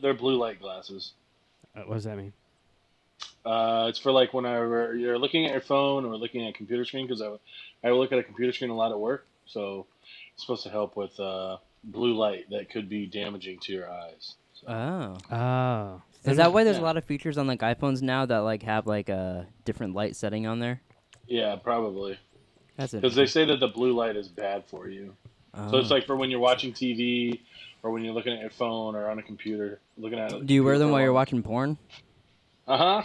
They're blue light glasses. What does that mean? It's for like whenever you're looking at your phone or looking at a computer screen, because I look at a computer screen a lot at work, so it's supposed to help with blue light that could be damaging to your eyes. So. Oh. Is that why there's a lot of features on like iPhones now that like have like a different light setting on there? Yeah, probably. That's it. Because they say that the blue light is bad for you. So it's like for when you're watching TV or when you're looking at your phone or on a computer, looking at it. Do you wear them while you're watching porn? Uh-huh.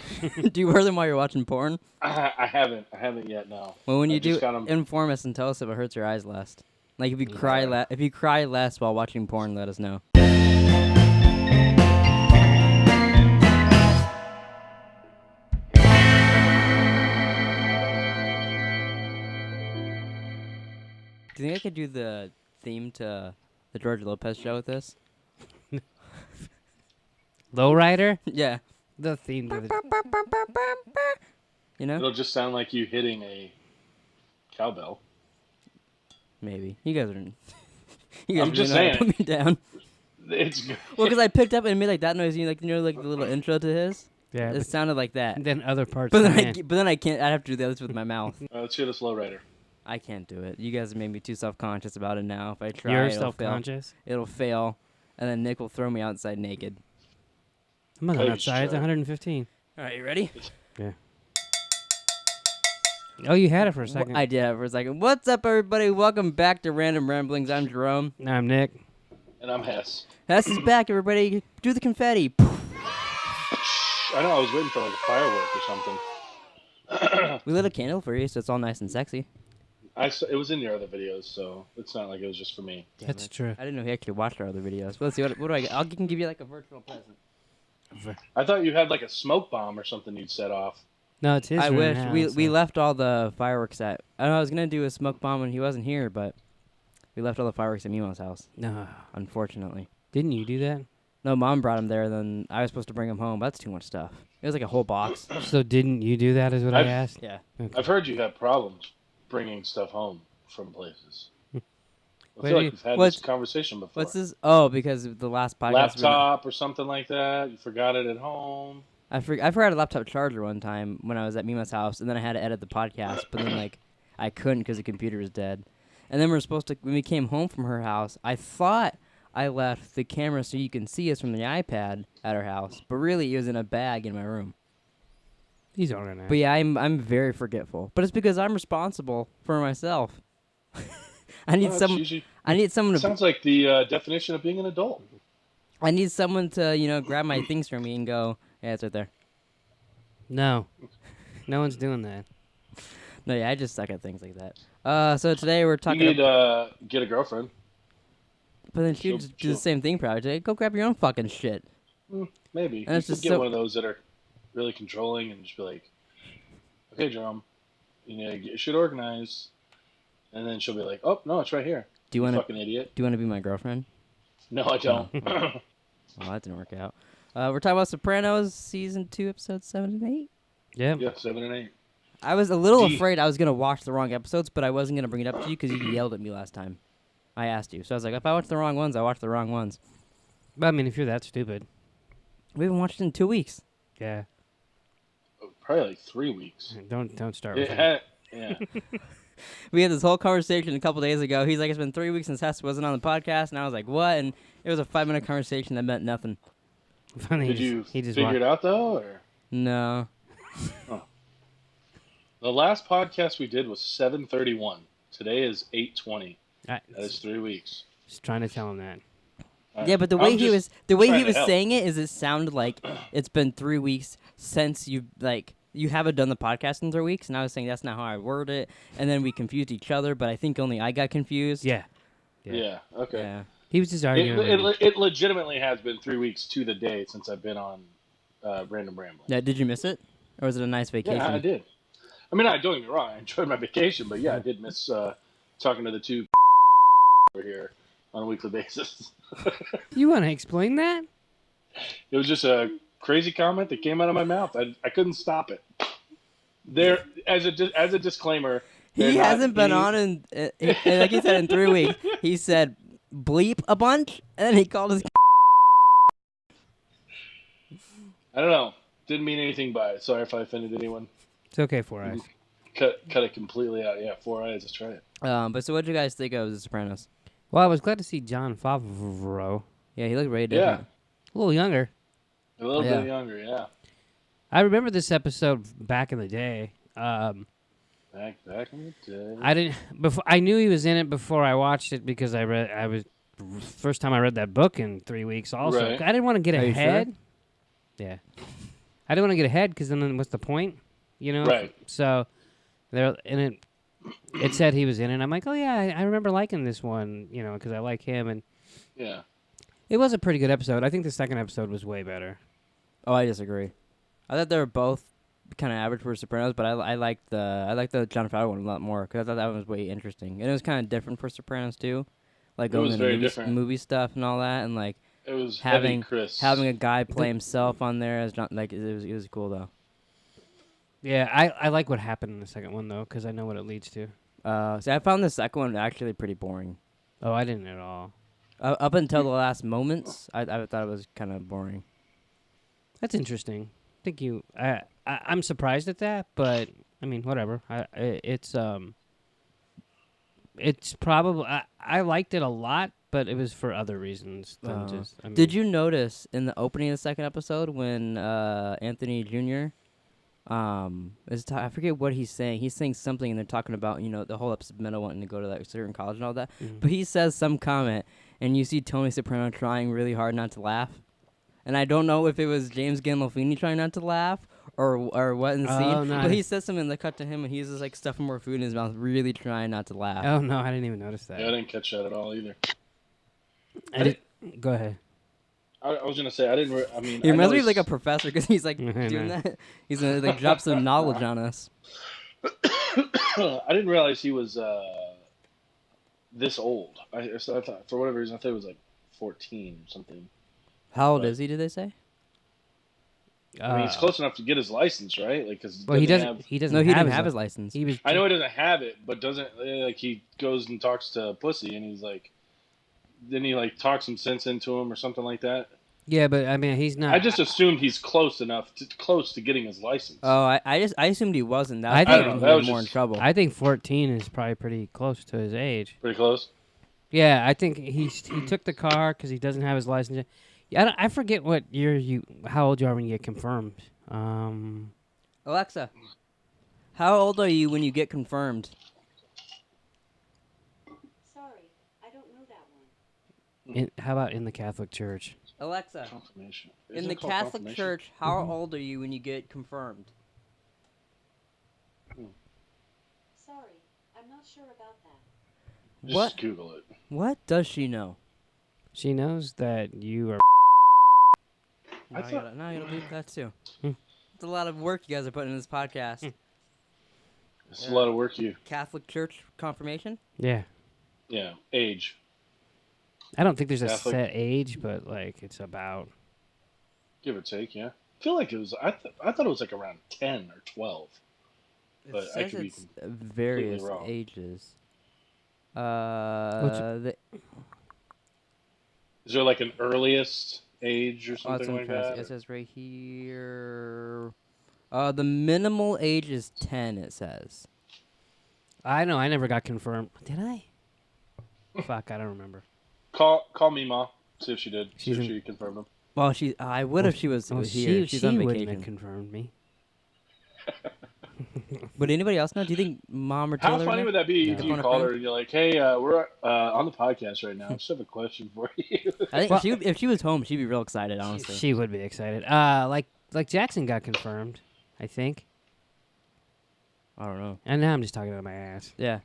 Do you wear them while you're watching porn? I haven't yet, no. Well, when you do, inform us and tell us if it hurts your eyes less. Like if you cry less while watching porn, let us know. Do you think I could do the theme to the George Lopez show with this? Lowrider? Yeah. The theme to the... You know? It'll just sound like you hitting a cowbell. Maybe. You guys I'm just really know how to saying. put me down. It's Well, because I picked up and made like that noise, like the little intro to his. Yeah. It sounded like that. And then other parts. But then I can't. I have to do the others with my mouth. let's hear the slow rider. I can't do it. You guys have made me too self-conscious about it now. If I try, You're it'll self-conscious? It'll fail, and then Nick will throw me outside naked. I'm not going outside. It's 115. All right, you ready? Yeah. Oh, you had it for a second. I did it for a second. What's up, everybody? Welcome back to Random Ramblings. I'm Jerome. I'm Nick. And I'm Hess. Hess is back, everybody. Do the confetti. I know, I was waiting for like a firework or something. We lit a candle for you, so it's all nice and sexy. It was in your other videos, so it's not like it was just for me. That's true. I didn't know he actually watched our other videos. Well, let's see. What do I get? I can give you like a virtual present. I thought you had like a smoke bomb or something you'd set off. No, it's his I room wish. now, We so- left all the fireworks at... I was going to do a smoke bomb when he wasn't here, but we left all the fireworks at Mimo's house, No. unfortunately. Didn't you do that? No, Mom brought him there, then I was supposed to bring him home. That's too much stuff. It was like a whole box. So didn't you do that is what I asked? Yeah. Okay. I've heard you have problems bringing stuff home from places. I Wait, feel like we've had this conversation before. What's this? Oh, because of the last podcast. Laptop or something like that. You forgot it at home. I forgot a laptop charger one time when I was at Mima's house, and then I had to edit the podcast, but then like I couldn't because the computer was dead. And then when we came home from her house, I thought I left the camera so you can see us from the iPad at her house, but really it was in a bag in my room. He's organized. But yeah, I'm very forgetful. But it's because I'm responsible for myself. I need someone to. Sounds like the definition of being an adult. I need someone to grab my things from me and go, yeah, it's right there. No. No one's doing that. No, yeah, I just suck at things like that. So today we're talking. You need get a girlfriend. But then she'd just do the same thing probably. Go grab your own fucking shit. Maybe. And You it's could just get one of those that are really controlling and just be like, okay, Jerome, you need to get your shit organized. And then she'll be like, oh, no, it's right here. Do you want fucking idiot. Do you want to be my girlfriend? No, I don't. Well, that didn't work out. We're talking about Sopranos, season 2, episodes 7 and 8. Yeah. Yeah, 7 and 8. I was a little afraid I was going to watch the wrong episodes, but I wasn't going to bring it up to you because you yelled at me last time. I asked you. So I was like, if I watch the wrong ones, I watch the wrong ones. But I mean, if you're that stupid. We haven't watched it in 2 weeks. Yeah. Probably like 3 weeks. Don't start with that. Yeah. We had this whole conversation a couple days ago. He's like, it's been 3 weeks since Hess wasn't on the podcast. And I was like, what? And it was a 5-minute conversation that meant nothing. Funny. Did you he just figure it out, though? Or? No. Oh. The last podcast we did was 7:31. Today is 8:20. That is 3 weeks. Just trying to tell him that. Yeah, but the way he was saying it is it sounded like it's been 3 weeks since you haven't done the podcast in 3 weeks, and I was saying that's not how I word it, and then we confused each other, but I think only I got confused. Yeah. Yeah, okay. Yeah. He was just arguing. It legitimately has been 3 weeks to the day since I've been on Random Rambling. Yeah, did you miss it? Or was it a nice vacation? Yeah, I did. I mean, don't get me wrong, I enjoyed my vacation, but yeah, I did miss talking to the two over here on a weekly basis. You want to explain that? It was just a crazy comment that came out of my mouth. I couldn't stop it. There, as a disclaimer, he hasn't been on in, like he said, in 3 weeks. He said bleep a bunch, and then he called his I don't know. Didn't mean anything by it. Sorry if I offended anyone. It's okay, Four Eyes. Cut it completely out. Yeah, 4 eyes. Let's try it. But so what did you guys think of The Sopranos? Well, I was glad to see John Favreau. Yeah, he looked very Yeah, different. A little younger. a little Yeah. bit younger. Yeah, I remember this episode back in the day. back in the day. I didn't before. I knew he was in it before I watched it because I was first time I read that book in 3 weeks. Also, Right. I didn't want to get Are you ahead. Yeah, I didn't want to get ahead because then what's the point? You know. Right. So there, and it said he was in it. I'm like, oh yeah, I remember liking this one. You know, because I like him, and Yeah. it was a pretty good episode. I think the second episode was way better. Oh, I disagree. I thought they were both kind of average for Sopranos, but I liked the John Favreau one a lot more because I thought that one was way interesting, and it was kind of different for Sopranos too, like It was going into very different. movie stuff and all that, and like It was having heavy Chris. having a guy play himself on there as John, like it was cool though. Yeah, I like what happened in the second one though because I know what it leads to. See, I found the second one actually pretty boring. Oh, I didn't at all. Up until the last moments, I thought it was kind of boring. That's interesting. I think I'm surprised at that, but I mean, whatever. It's probably I liked it a lot, but it was for other reasons than just. I mean, Did you notice in the opening of the second episode when Anthony Jr. I forget what he's saying. He's saying something, and they're talking about the whole episode of Mena wanting to go to that certain college and all that. Mhm. But he says some comment, and you see Tony Soprano trying really hard not to laugh. And I don't know if it was James Gandolfini trying not to laugh or what in the scene. no. But he says something, they cut to him, and he's just like stuffing more food in his mouth, really trying not to laugh. Oh no, I didn't even notice that. Yeah, I didn't catch that at all either. Go ahead. I was gonna say I didn't. He I reminds know me of like a he's- professor because he's like I doing know. that. He's gonna like drop some knowledge on us. I didn't realize he was this old. I thought for whatever reason I thought he was like 14 or something. How old But- is he? Did they say? I mean, he's close enough to get his license, right? Like, because Well, he doesn't. He doesn't. No, he have didn't have his li- license. He was. I know he doesn't have it, but doesn't like he goes and talks to Pussy, and he's like, then he like talks some sense into him or something like that. Yeah, but I mean, he's not. I just assumed he's close to getting his license. Oh, I assumed he wasn't. That I I think- think that he was was more in just- trouble. I think 14 is probably pretty close to his age. Pretty close. Yeah, I think he took the car because he doesn't have his license yet. Yeah, I forget what year how old you are when you get confirmed. Alexa, how old are you when you get confirmed? Sorry, I don't know that one. How about in the Catholic Church? Alexa, Confirmation. in Isn't the it called Catholic confirmation? Church, how old are you when you get confirmed? Sorry, I'm not sure about that. Just What? Google it. What does she know? She knows that you are. Now I thought- gotta believe that too. Hmm. It's a lot of work you guys are putting in this podcast. It's a lot of work. Catholic Church confirmation? Yeah, Age. I don't think there's a Catholic. set age, but like it's about. Give or take, yeah. I feel like it was. I thought it was like around 10 or 12. But It I says could be it's various wrong. ages. Is there like an earliest age or Oh, that's something what I'm like trying to that? say. It says right here. The minimal age is 10. It says. I know. I never got confirmed. Did I? Fuck, I don't remember. Call me, Ma. See if she did. See She's if in- she confirmed them. Well, I would if she was Oh, here. She's on wouldn't have vacation. confirmed me. Would anybody else know? Do you think Mom or How Taylor? funny know? would that be No. if Phone you a called friend? her and you're like, "Hey, we're on the podcast right now. I just have a question for you." I think Well- if she was home, she'd be real excited. Honestly. She would be excited. Like Jackson got confirmed, I think. I don't know. And now I'm just talking out of my ass. Yeah.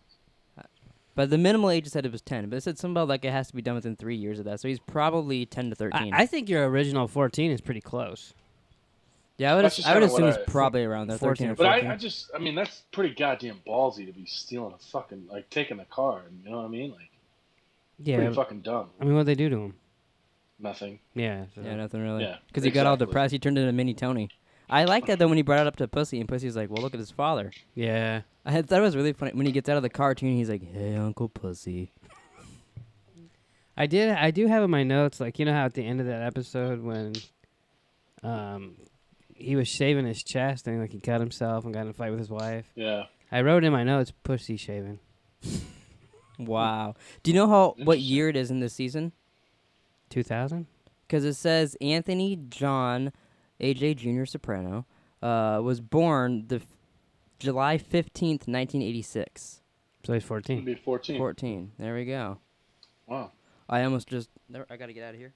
But the minimal age said it was 10. But it said something about like it has to be done within 3 years of that. So he's probably 10 to 13. I think your original 14 is pretty close. yeah, I would That's just assume kinda it's what I- probably around there, 13 or 14.14. But I mean, that's pretty goddamn ballsy to be stealing a fucking like taking a car. You know what I mean? Like, Yeah. pretty fucking dumb. I mean, what'd they do to him? Nothing. Yeah. So. Yeah, nothing really. Yeah, Because he got all exactly. depressed. He turned into Mini Tony. I like that though when he brought it up to Pussy, and Pussy was like, "Well, look at his father." Yeah. I thought it was really funny when he gets out of the cartoon. He's like, "Hey, Uncle Pussy." I do have in my notes, like, you know how at the end of that episode when he was shaving his chest and like he cut himself and got in a fight with his wife. Yeah. I wrote in my notes, pussy shaving. Wow. Do you know what Interesting. year it is in this season? 2000? Because it says Anthony John AJ Jr. Soprano was born July 15th, 1986. So he's It'd 14. be 14. 14. There we go. Wow. I almost just... I got to get out of here.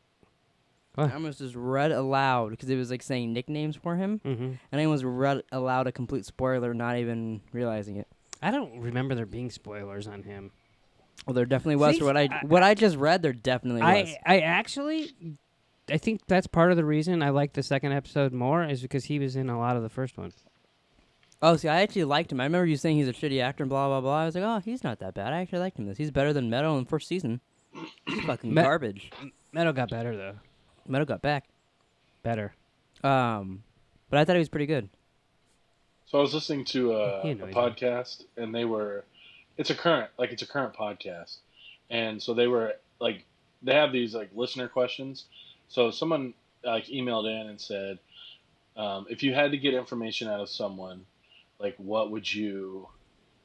What? I almost just read aloud because it was like saying nicknames for him. Mm-hmm. And I almost read aloud a complete spoiler, not even realizing it. I don't remember there being spoilers on him. Well, there definitely was. See, For what I just read, there definitely was. I think that's part of the reason I like the second episode more is because he was in a lot of the first one. Oh, see, I actually liked him. I remember you saying he's a shitty actor and blah, blah, blah. I was like, oh, he's not that bad. I actually liked him. He's better than Meadow in the first season. He's fucking garbage. Meadow got better, though. Meadow got back. Better. But I thought he was pretty good. So I was listening to a You know he did. podcast, and it's a current podcast, and so they were like, they have these like listener questions. So someone like emailed in and said, if you had to get information out of someone, like what would you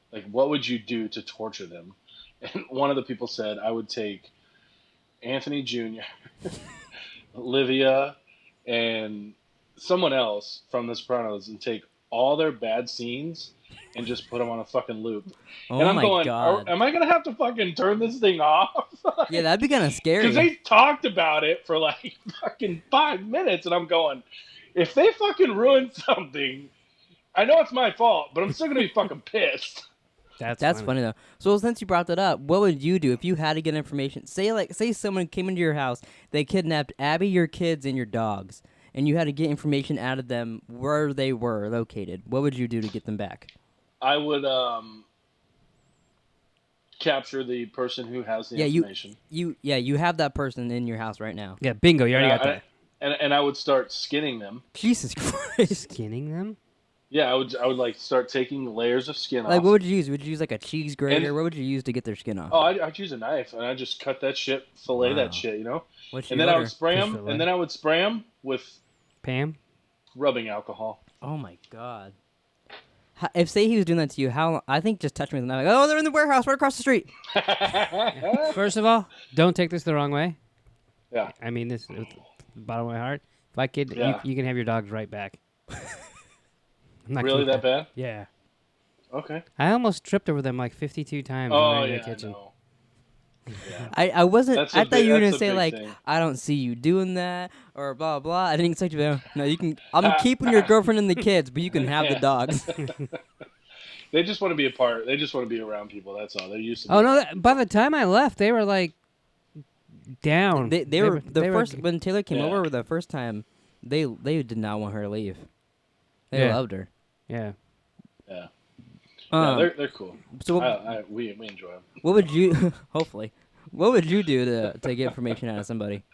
do to torture them? And one of the people said, I would take Anthony Jr., Olivia, and someone else from The Sopranos and take all their bad scenes and just put them on a fucking loop. Oh And I'm my going, god. am I going to have to fucking turn this thing off? Yeah, that'd be kind of scary. Because they talked about it for like fucking 5 minutes, and I'm going, if they fucking ruin something, I know it's my fault, but I'm still going to be fucking pissed. That's funny though. So since you brought that up, what would you do if you had to get information? Say someone came into your house, they kidnapped Abby, your kids, and your dogs, and you had to get information out of them where they were located. What would you do to get them back? I would capture the person who has the information. You have that person in your house right now. Yeah, bingo. You already got that. And I would start skinning them. Jesus Christ. Skinning them? Yeah, I would like start taking layers of skin off. Like, what would you use? Would you use like a cheese grater? What would you use to get their skin off? Oh, I'd use a knife and I'd just cut that shit, fillet that shit, you know. What's And your then I order? would spray Fish them, fillet. and then I would spray them with Pam? rubbing alcohol. Oh my god. If say he was doing that to you, how long? I think just touch me with a knife. Like, oh, they're in the warehouse right across the street. First of all, don't take this the wrong way. Yeah. I mean this with the bottom of my heart. If I could, Yeah. you can have your dogs right back. I'm not Really kidding. that bad? Yeah. Okay. I almost tripped over them like 52 times Oh in yeah. the kitchen. No. Yeah. I wasn't. That's I a thought big- you were gonna that's a say big like, thing. I don't see you doing that or blah blah. I didn't expect you to. No, you can. I'm keeping your girlfriend and the kids, but you can have the Yeah. dogs. They just want to be a part. They just want to be around people. That's all. They're used to. Oh no! By the time I left, they were like down. They were the they first when Taylor came Yeah. over the first time. They did not want her to leave. They Yeah. loved her. Yeah. Yeah. Yeah, Um, they're cool. so We enjoy them. what would you? Hopefully, what would you do to get information out of somebody?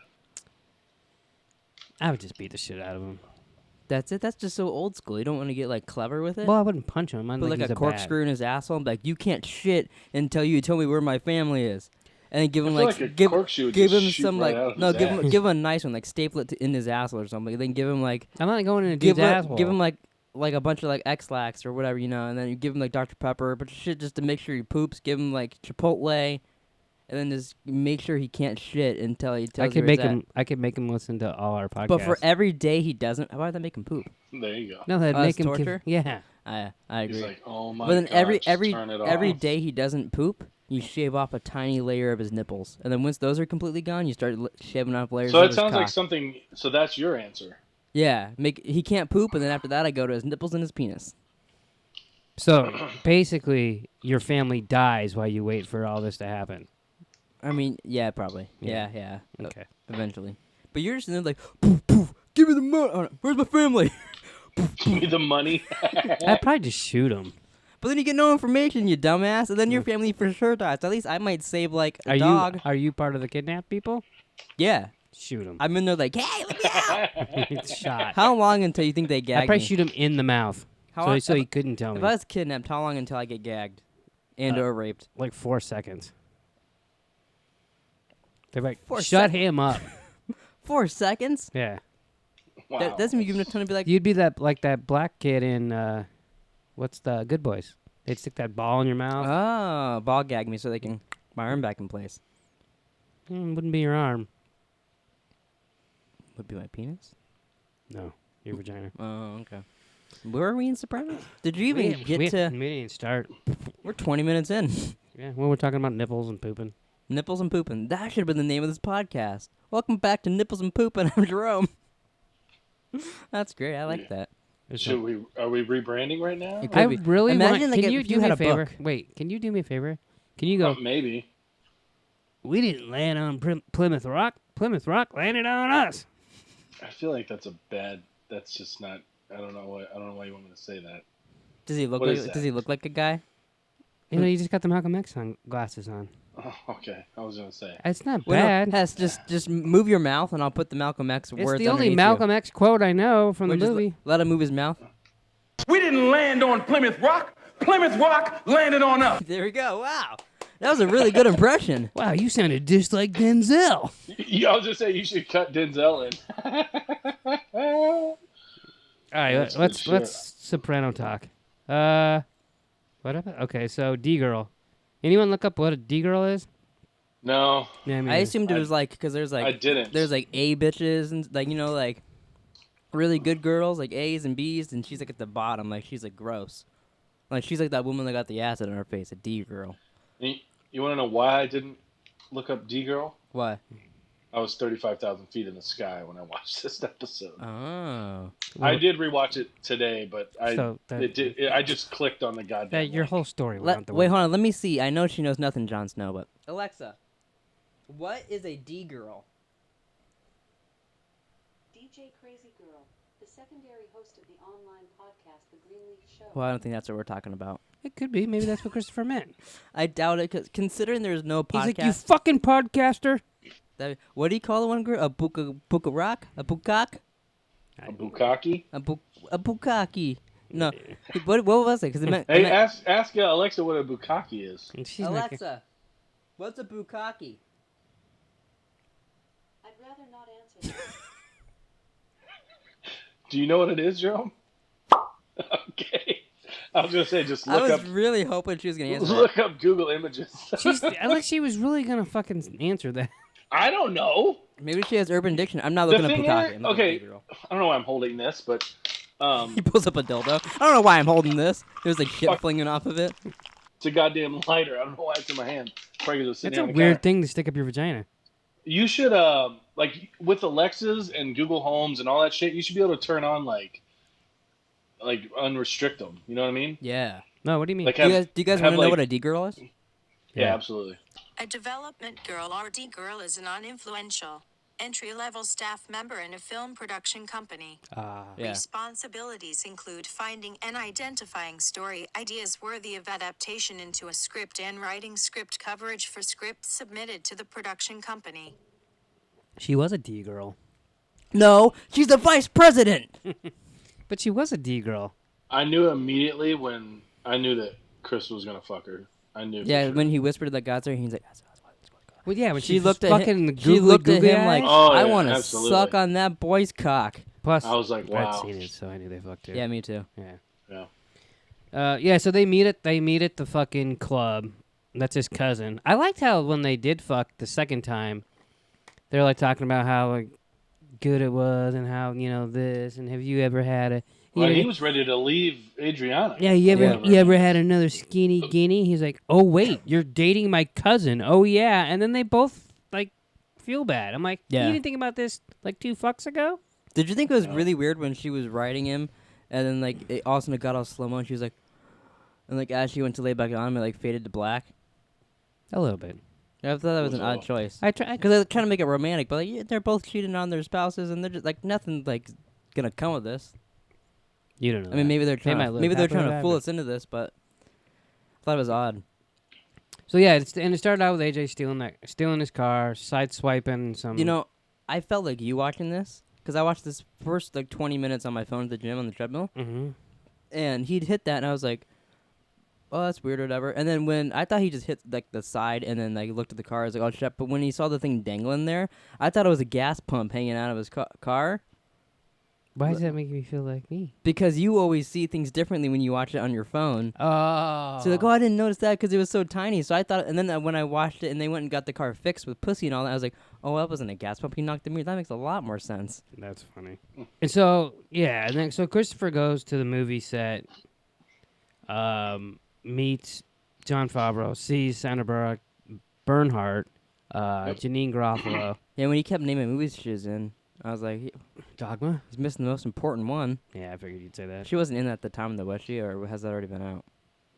I would just beat the shit out of him. That's it. That's just so old school. You don't want to get like clever with it. Well, I wouldn't punch him. I'd Put like he's a corkscrew in his asshole and be like, you can't shit until you tell me where my family is. And then give him I feel like, like a give corkscrew would give just him shoot some right like out of no his give ass. him give him a nice one like staple it in his asshole or something. Then give him like I'm not going in a give dude's him, asshole. give him like a bunch of like X-Lax or whatever, you know, and then you give him like Dr. Pepper, but shit just to make sure he poops. Give him like Chipotle, and then just make sure he can't shit until he tells I you could where make he's at. him. I could make him listen to all our podcasts. But for every day he doesn't, why would that make him poop? There you go. no, that'd Oh, make that's him. torture? Yeah. I agree. He's like, oh my But then god. every just turn it every off. day he doesn't poop, you shave off a tiny layer of his nipples, and then once those are completely gone, you start shaving off layers. So of it his sounds like cock. something. So that's your answer. Yeah, he can't poop, and then after that, I go to his nipples and his penis. So basically, your family dies while you wait for all this to happen. I mean, yeah, probably. Yeah. Yeah. Okay. Eventually, but you're just in there like, poof, poof, give me the money. Oh, no, where's my family? Give me the money. I'd probably just shoot him. But then you get no information, you dumbass, and then your family for sure dies. At least I might save like a dog. Are you part of the kidnapped people? Yeah, Shoot him. I'm in there like, hey, let me out. It's shot. How long until you think they I'd gag probably me? shoot him in the mouth, How long- so he couldn't tell If me. I was kidnapped, how long until I get gagged and or raped? Like 4 seconds. They're like, 4 shut him up. 4 seconds? Yeah. Wow. That doesn't mean you give him a ton to be like. You'd be that black kid in what's the Good Boys? They'd stick that ball in your mouth. Oh, ball gag me so they can my arm back in place. Wouldn't be your arm. Would be my penis. No, your vagina. Oh, okay. Where are we in Sopranos? Did you even get to? We didn't start. We're 20 minutes in. Yeah, well, we're talking about nipples and pooping. Nipples and pooping. That should have been the name of this podcast. Welcome back to Nipples and Pooping. I'm Jerome. That's great. I like that. Are we rebranding right now? It I could be. really Imagine, want. like, Can you if do you me had a a favor? book. Wait, can you do me a favor? Can you go? Maybe. We didn't land on Plymouth Rock. Plymouth Rock landed on us. I feel like that's a bad. That's just not. I don't know why you want me to say that. Does he look What like? is that? Does he look like a guy? You know, you just got the Malcolm X glasses on. Oh, okay. I was gonna say. It's not Well, no, bad. Hess, just move your mouth and I'll put the Malcolm X It's words the only underneath Malcolm X quote I know from you. the Just movie. let him move his mouth. We didn't land on Plymouth Rock. Plymouth Rock landed on us. There we go. Wow. That was a really good impression. Wow, you sounded just like Denzel. I was just saying you should cut Denzel in. All right, That's let's good shit. soprano talk. What happened? Okay, so D girl. Anyone look up what a D girl is? No, Yeah, I assumed it was like because there's I like didn't. there's like A bitches and like like really good girls like A's and B's and she's like at the bottom like she's like gross. Like she's like that woman that got the acid on her face, a D girl. You want to know why I didn't look up D Girl? Why? I was 35,000 feet in the sky when I watched this episode. Oh. I did rewatch it today, but I just clicked on the goddamn. Your link. whole story went out the Wait, window. hold on. Let me see. I know she knows nothing, Jon Snow, but Alexa, what is a D girl? DJ Crazy Girl, the secondary host of the online podcast The Greenleaf Show. Well, I don't think that's what we're talking about. It could be. Maybe that's what Christopher meant. I doubt it, cause considering there's no He's podcast. like, you fucking podcaster. What do you call the one girl? A buka rock? A bukak? A bukkake? A bukaki? No. What was it? Because it meant. Hey, ask Alexa what a bukkake is. And she's like, Alexa, what's a bukaki? I'd rather not answer that. Do you know what it is, Jerome? Okay. I was gonna say just I look was up. really hoping she was gonna answer. Look up Google Images. I like she was really gonna fucking answer that. I don't know. That. Maybe she has Urban Dictionary. I'm not looking up thing bukaki. is- I'm looking okay. up D-girl. I don't know why I'm holding this, but He pulls up a dildo. I don't know why I'm holding this. There's like shit Fuck. flinging off of it. it's a goddamn lighter. I don't know why it's in my hand. Probably 'cause it's sitting That's a on the weird counter. thing to stick up your vagina. You should like with Alexas and Google Homes and all that shit. You should be able to turn on like unrestrict them. You know what I mean? Yeah. No, what do you mean? Like Do have, you guys have, want to know like- what a D girl is? Yeah, absolutely. A development girl or D girl is a non-influential, entry-level staff member in a film production company. Yeah. Responsibilities include finding and identifying story ideas worthy of adaptation into a script and writing script coverage for scripts submitted to the production company. She was a D girl. No, she's the vice president. But she was a D girl. I knew immediately when I knew that Chris was gonna fuck her. I knew. for Yeah, sure. when he whispered that God's there, he's like, Well, yeah, when she she looked at fucking him. the She looked at him like, Oh, I yeah, want to absolutely. suck on that boy's cock. Plus, I was like, I'd wow. seen it, so I knew they fucked too. Yeah, me too. Yeah. Yeah. Yeah, so they meet at the fucking club. That's his cousin. I liked how when they did fuck the second time, they're like talking about how like good it was and how this and have you ever had a Well, he was ready to leave Adriana. yeah you ever had another skinny guinea? He's like, oh wait, you're dating my cousin. Oh yeah, and then they both like feel bad. I'm like, Yeah. you didn't think about this like 2 fucks ago? Did you think it was really weird when she was riding him, and then like all of a sudden it got all slow mo, and she was like, and like as she went to lay back on him, it like faded to black. A little bit. I thought that was an Was odd all. choice. I try. Because they're trying to make it romantic, but like they're both cheating on their spouses, and they're just like nothing like gonna come of this. You don't know. I mean, maybe they're trying. might To, live maybe they're happily trying to ever fool after. us into this, but I thought it was odd. So yeah, and it started out with AJ stealing his car, sideswiping some. You know, I felt like you watching this because I watched this first like 20 minutes on my phone at the gym on the treadmill, Mm-hmm. and he'd hit that, and I was like, "Oh, that's weird," or whatever. And then when I thought he just hit like the side, and then like looked at the car, I was like, "Oh shit!" But when he saw the thing dangling there, I thought it was a gas pump hanging out of his car. Why does that make me feel like me? Because you always see things differently when you watch it on your phone. Oh. So like, oh, I didn't notice that because it was so tiny. So I thought, and then when I watched it and they went and got the car fixed with pussy and all that, I was like, oh, that wasn't a gas pump. He knocked the mirror. That makes a lot more sense. That's funny. And so, yeah, and then so Christopher goes to the movie set, meets Jon Favreau, sees Sandra Bullock, Bernhardt, Janine Garofalo. Yeah, when he kept naming movies she was in, I was like, Dogma? he's missing the most important one. Yeah, I figured you'd say that. She wasn't in that at the time, though, was she? Or has that already been out?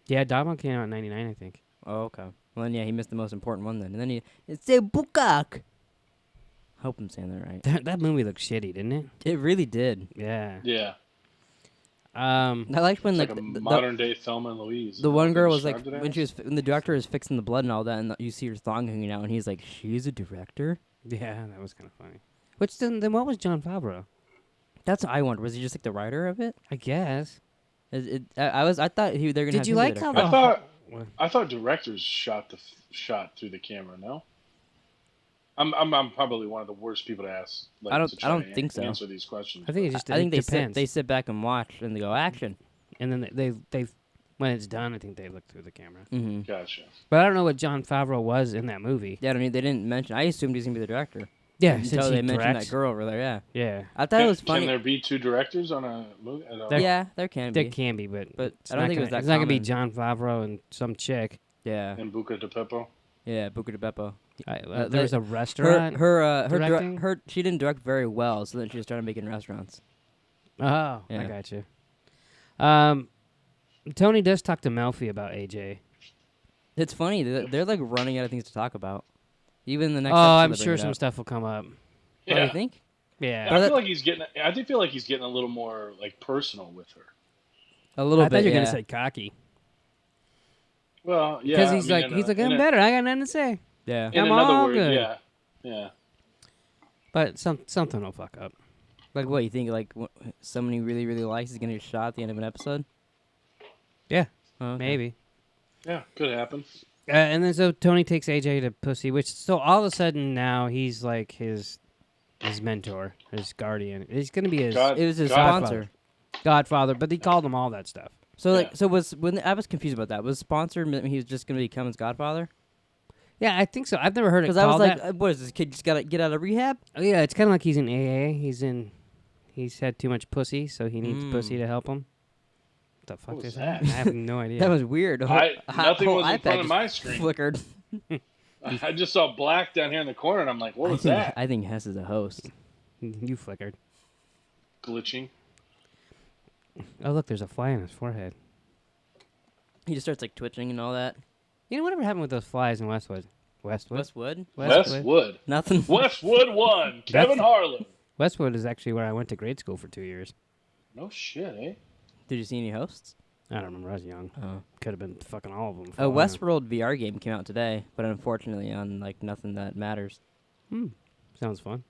Yeah, Dogma came out in 99, I think. Oh, okay. Well, then, yeah, he missed the most important one then. And then it's a Bukak. Hope I'm saying that right. That movie looked shitty, didn't it? It really did. Yeah. Yeah. I liked when It's like a modern day Thelma and Louise. the one girl was Described like, it when as? she was, when the director is fixing the blood and all that, and you see her thong hanging out, and he's like, she's a director? Yeah, that was kind of funny. Which then what was Jon Favreau? That's what I wonder. Was he just like the writer of it? I guess. I thought they're gonna. Did have you him be like the how director. the I thought directors shot through the camera. No, I'm probably one of the worst people to ask. Like, I to try don't to think so. Answer these questions. I think it's just I think it depends. they sit back and watch and they go action. And then they when it's done, I think they look through the camera. Mm-hmm. Gotcha. But I don't know what Jon Favreau was in that movie. Yeah, I mean they didn't mention. I assumed he was gonna be the director. Yeah, Until since they he mentioned directs. that girl over there. Yeah, Yeah, I thought it was Can funny. there be two directors on a movie? Yeah, there can there be. can be, but it's I don't not think it gonna, was that it's not gonna be common. Jon Favreau and some chick. Yeah, In Buca de Beppo. yeah, Buca de Beppo. There was a restaurant. directing? her she didn't direct very well, so then she started making restaurants. Oh, I Yeah. got you. Tony does talk to Melfi about AJ. It's funny they're like running out of things to talk about. Even the next. Oh, episode I'm they bring sure it some up. stuff will come up. Oh, you think? Yeah. I feel like he's getting. I do feel like he's getting a little more like personal with her. A little I bit. thought you were yeah. gonna say cocky. Well, yeah. Because I he's mean, like I'm better. I got nothing to say. Yeah. In I'm another all word, good. yeah. But something will fuck up. Like what you think? Like someone he really really likes is gonna get shot at the end of an episode? Yeah, Oh, okay. maybe. Yeah, could happen. And then so Tony takes AJ to pussy, which so all of a sudden now he's like his mentor, his guardian. He's gonna be his God- It was his Godfather. sponsor. godfather, but he called him all that stuff. So like, Yeah. so I was confused about that. Was sponsor meant he was just gonna become his godfather? Yeah, I think so. I've never heard it Because called I was like, that. what is this kid just gotta get out of rehab? Oh, yeah, it's kind of like he's in AA. He's had too much pussy, so he needs pussy to help him. What the fuck was is that? that? I have no idea. That was weird. Nothing Whole was in iPad front of just my screen. Flickered. I just saw black down here in the corner, and I'm like, what was that? I think Hess is a host. You flickered. Glitching. Oh, look, there's a fly on his forehead. He just starts like twitching and all that. You know, whatever happened with those flies in Westwood? Westwood? Westwood. Nothing. Westwood won. Kevin Harlan. Westwood is actually where I went to grade school for 2 years. No shit, eh? Did you see any hosts? I don't remember. I was young. Oh. Could have been fucking all of them. A Westworld VR game came out today, but unfortunately on like nothing that matters. Sounds fun.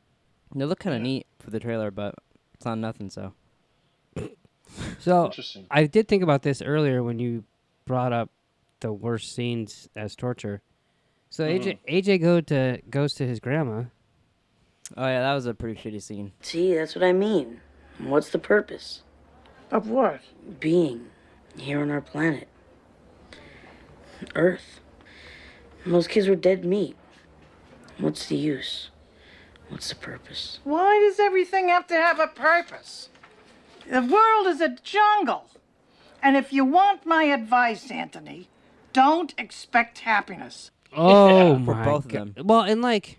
They look kind of neat for the trailer, but it's on nothing. So So Interesting. I did think about this earlier when you brought up the worst scenes as torture. So AJ goes to his grandma. oh yeah, that was a pretty shitty scene. See, that's what I mean. What's the purpose? Of what? Being here on our planet. Earth. Those kids were dead meat. What's the use? What's the purpose? Why does everything have to have a purpose? The world is a jungle. And if you want my advice, Anthony, don't expect happiness. Oh for my both of God. them. Well, and like,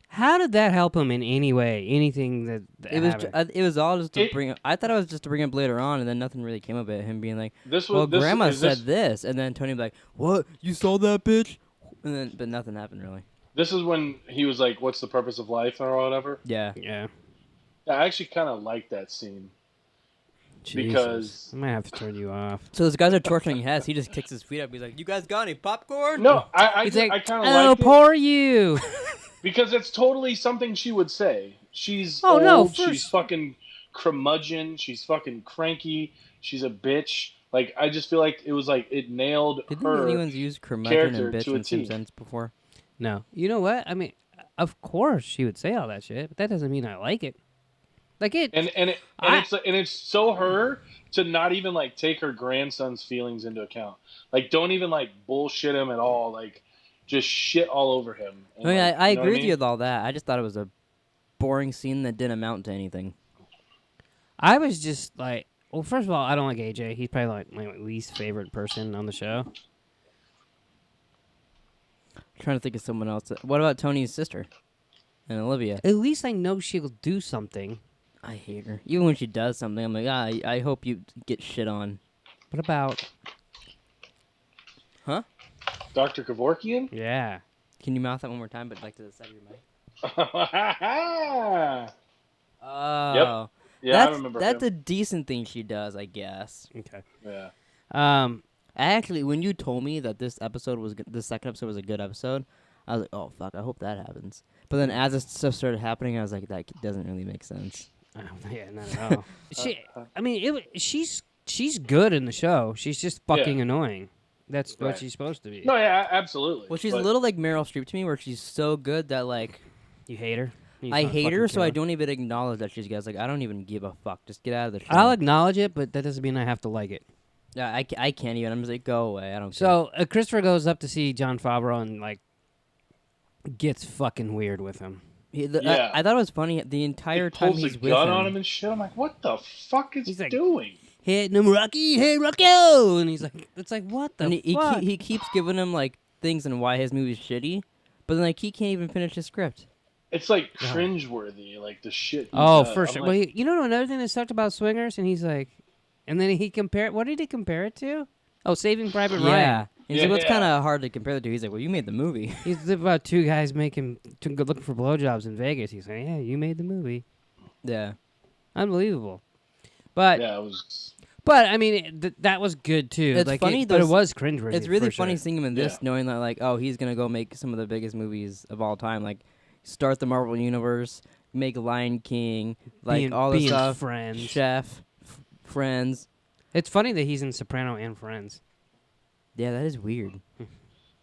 how did that help him in any way? Anything that It was happened? it was all just to It- bring. I thought it was just to bring up later on, and then nothing really came of it. Him being like, This was "Well, this, Grandma is said this, this," and then Tony would be like, "What? You saw that bitch?" And then, but nothing happened really. This is when he was like, "What's the purpose of life?" or whatever. Yeah. Yeah. I actually kind of like that scene Jesus. because I might have to turn you off. So those guys are torturing Hess. He just kicks his feet up. He's like, "You guys got any popcorn?" no, I He's like, kind of "Oh, like it poor you." because it's totally something she would say. She's Oh, old. no, She's first- fucking curmudgeon. She's fucking cranky. She's a bitch. Like I just feel like it was like it nailed Did her. anyone's used curmudgeon character and bitch to a in the same T. sentence before? No. You know what? I mean, of course she would say all that shit, but that doesn't mean I like it. Like it. It's so her to not even like take her grandson's feelings into account. Like don't even like bullshit him at all. Like just shit all over him. And, I mean, like, I you know what agree with mean? you with all that. I just thought it was a boring scene that didn't amount to anything. I was just like, well, first of all, I don't like AJ. He's probably like my least favorite person on the show. Trying to think of someone else. What about Tony's sister and Olivia? At least I know she'll do something. I hate her. Even when she does something, I'm like, I hope you get shit on. What about? Huh? Dr. Kevorkian? Yeah. Can you mouth that one more time, but like to the side of your mic? Yep. Oh. Yeah, I remember That's him. a decent thing she does, I guess. Okay. Yeah. Actually, when you told me that this second episode was a good episode, I was like, oh fuck, I hope that happens. But then as this stuff started happening, I was like, that doesn't really make sense. Yeah, not at all. She's good in the show. She's just fucking annoying. That's what she's supposed to be. No, yeah, absolutely. Well, she's a little like Meryl Streep to me, where she's so good that like you hate her. I hate her, so I don't even acknowledge that she's good. Like I don't even give a fuck. Just get out of the show. I'll acknowledge it, but that doesn't mean I have to like it. Yeah, I can't even. I'm just like, go away. I don't. So Christopher goes up to see Jon Favreau and like gets fucking weird with him. I thought it was funny the entire time he's with him. Pulls a gun on him and shit. I'm like, what the fuck is he doing? Hitting him, Rocky. Hey, Rocco! And he's like, it's like, what the fuck? He keeps giving him like things and why his movie's shitty, but then like he can't even finish his script. It's like cringeworthy, like the shit. For sure. Well, you know another thing that sucked about Swingers, and he's like, and then he compared. What did he compare it to? Oh, Saving Private Ryan. Yeah. He's like, well, it's kind of hard to compare the two. He's like, well, you made the movie. He's about two guys looking for blowjobs in Vegas. He's like, yeah, you made the movie. Yeah. Unbelievable. But yeah, it was. But I mean, that was good too. It's like funny, but it was cringeworthy. It's really for funny sure. seeing him in this, knowing that like, oh, he's gonna go make some of the biggest movies of all time, like start the Marvel Universe, make Lion King, like all the stuff. Friends. Chef, Friends. It's funny that he's in Soprano and Friends. Yeah, that is weird.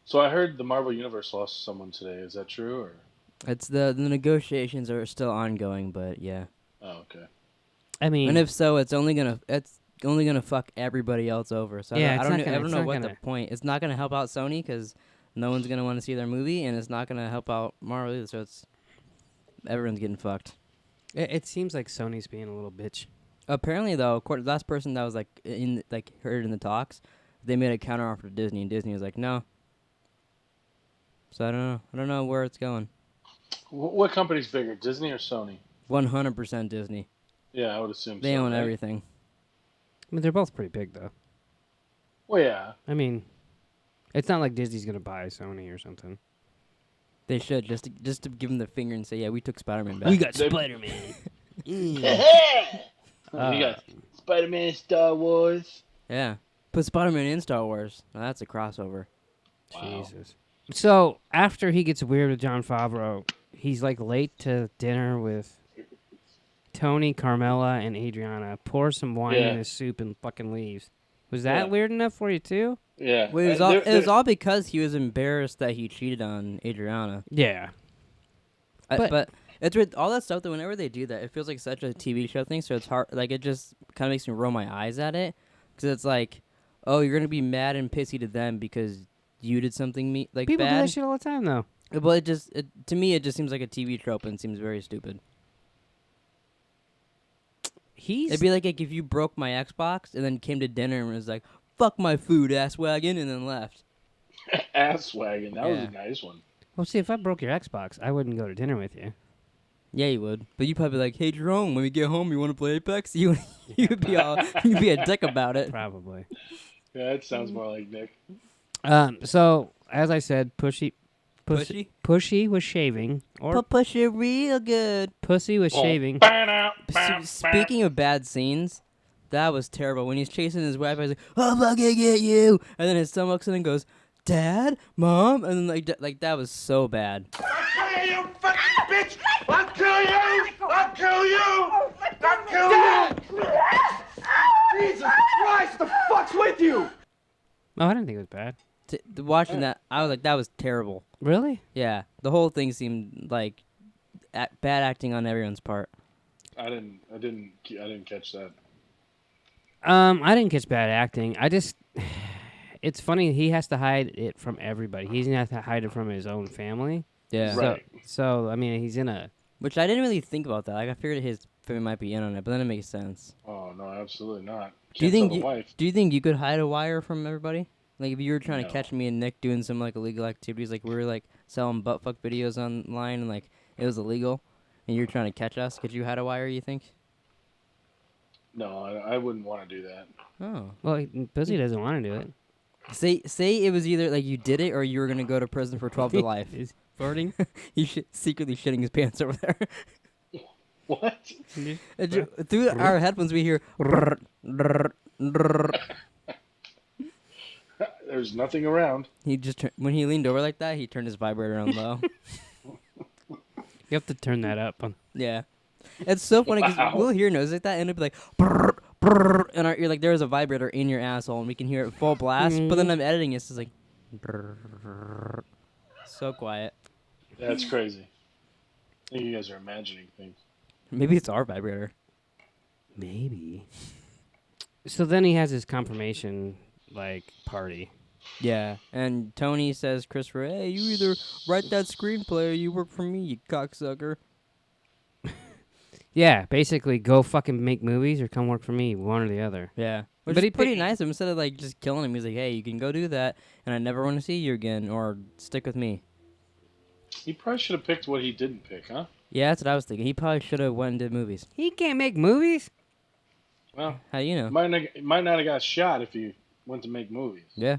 So I heard the Marvel Universe lost someone today. Is that true, or? It's the negotiations are still ongoing, but yeah. Oh, okay. I mean, and if so, it's only gonna fuck everybody else over. So yeah, I don't know what the point. It's not gonna help out Sony because no one's gonna want to see their movie, and it's not gonna help out Marvel either. So everyone's getting fucked. It seems like Sony's being a little bitch. Apparently, though, last person that was heard in the talks, they made a counteroffer to Disney, and Disney was like, no. So I don't know. I don't know where it's going. What company's bigger, Disney or Sony? 100% Disney. Yeah, I would assume they so, own right? everything. I mean, they're both pretty big, though. Well, yeah. I mean, it's not like Disney's gonna buy Sony or something. They should just to give them the finger and say, yeah, we took Spider-Man back. We got Spider-Man. You got Spider-Man, Star Wars. Yeah, put Spider-Man in Star Wars. Now that's a crossover. Wow. Jesus. So after he gets weird with Jon Favreau, he's like late to dinner with Tony, Carmela, and Adriana. Pours some wine in his soup and fucking leaves. Was that weird enough for you too? Yeah. Well, it was all because he was embarrassed that he cheated on Adriana. Yeah. But it's with all that stuff that whenever they do that, it feels like such a TV show thing. So it's hard. Like it just kind of makes me roll my eyes at it because it's like, oh, you're gonna be mad and pissy to them because you did something People bad. do that shit all the time, though. Well, to me, it just seems like a TV trope and seems very stupid. It'd be like if you broke my Xbox and then came to dinner and was like, "Fuck my food, ass wagon," and then left. Ass wagon. That was a nice one. Well, see, if I broke your Xbox, I wouldn't go to dinner with you. Yeah, you would. But you'd probably be like, "Hey, Jerome, when we get home, you want to play Apex?" You'd be a dick about it. Probably. Yeah, it sounds more like Nick. So as I said, Pushy was shaving. Or push it real good. Pussy was shaving. Speaking of bad scenes, that was terrible. When he's chasing his wife, he's like, "I'm fucking get you," and then his son walks in and goes, "Dad, Mom," and then like that was so bad. I'll kill you, fucking bitch! I'll kill you! I'll kill you! I'll kill you! Jesus Christ, the fuck's with you? Oh, I didn't think it was bad. Watching that, I was like, that was terrible. Really? Yeah, the whole thing seemed like bad acting on everyone's part. I didn't catch that. I didn't catch bad acting. It's funny. He has to hide it from everybody. He's gonna have to hide it from his own family. Yeah. Right. So I mean, he's in a. Which I didn't really think about that. Like I figured his family might be in on it, but then it makes sense. Oh no, absolutely not. Do you Can't think tell the wife. Do you think you could hide a wire from everybody? Like if you were trying to No. catch me and Nick doing some like illegal activities, like we were like selling butt fuck videos online and like it was illegal, and you're trying to catch us, could you hide a wire? You think? No, I wouldn't want to do that. Oh. Well, Pussy doesn't want to do it. Say it was either like you did it or you were gonna go to prison for 12 to life. Is farting? He's secretly shitting his pants over there. What? Through our headphones, we hear. There's nothing around. He just when he leaned over like that, he turned his vibrator on low. You have to turn that up. Yeah, it's so funny because Wow. we'll hear noises like that and it'll be like, brrr, brrr, and our ear like there's a vibrator in your asshole and we can hear it full blast. But then I'm editing it, it's just like, brrr, so quiet. That's crazy. I think you guys are imagining things. Maybe it's our vibrator. Maybe. So then he has his confirmation party. Yeah, and Tony says, Christopher, hey, you either write that screenplay or you work for me, you cocksucker. Yeah, basically, go fucking make movies or come work for me, one or the other. Yeah. Which But is he pretty picked- nice of him. Instead of like just killing him, he's like, hey, you can go do that, and I never want to see you again, or stick with me. He probably should have picked what he didn't pick, huh? Yeah, that's what I was thinking. He probably should have went and did movies. He can't make movies. Well, How do you know? might not have got shot if he went to make movies. Yeah.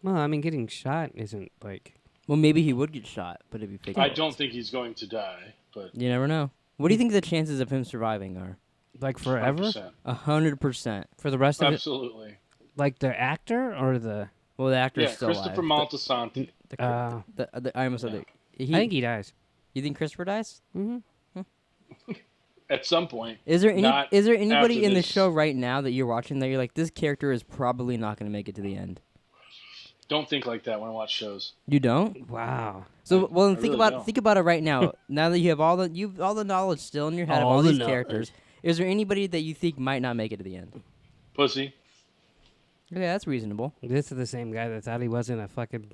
Well, I mean, getting shot isn't like. Well, maybe he would get shot, but it'd be fake. I don't think he's going to die, but You never know. What do you think the chances of him surviving are? Like forever? 100%. 100%. For the rest of it? Absolutely. Like the actor or the. Well, the actor's Yeah, still Christopher alive. Moltisanti. I almost said that. I think he dies. You think Christopher dies? Mm-hmm. At some point. Is there Not anybody after in the this. show right now that you're watching that you're like, this character is probably not going to make it to the end? Don't think like that when I watch shows. You don't? Wow. So well, I think really about it right now. Now that you have all the knowledge still in your head of all the these knowledge. characters, is there anybody that you think might not make it to the end? Pussy. Yeah, that's reasonable. This is the same guy that thought he wasn't a fucking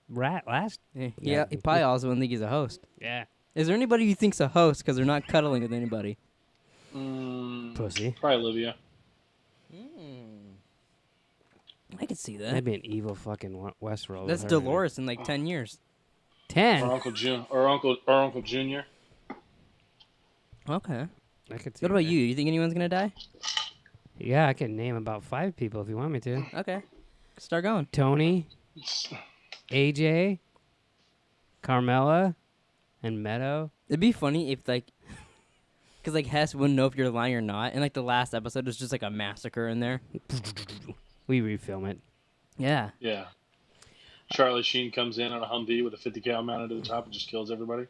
rat last. Yeah, he probably also wouldn't think he's a host. Yeah. Is there anybody you think's a host because they're not cuddling with anybody? Pussy. Probably Olivia. I could see that. That'd be an evil fucking Westworld. That's with her. Dolores in like 10 years. 10. Or Uncle Junior. Okay. I could see What about that. you? You think anyone's gonna die? Yeah, I can name about 5 people if you want me to. Okay. Start going. Tony, AJ, Carmela, and Meadow. It'd be funny if like, cause like Hess wouldn't know if you're lying or not, and like the last episode was just like a massacre in there. We refilm it. Yeah. Yeah. Charlie Sheen comes in on a Humvee with a 50 cal mounted to the top and just kills everybody.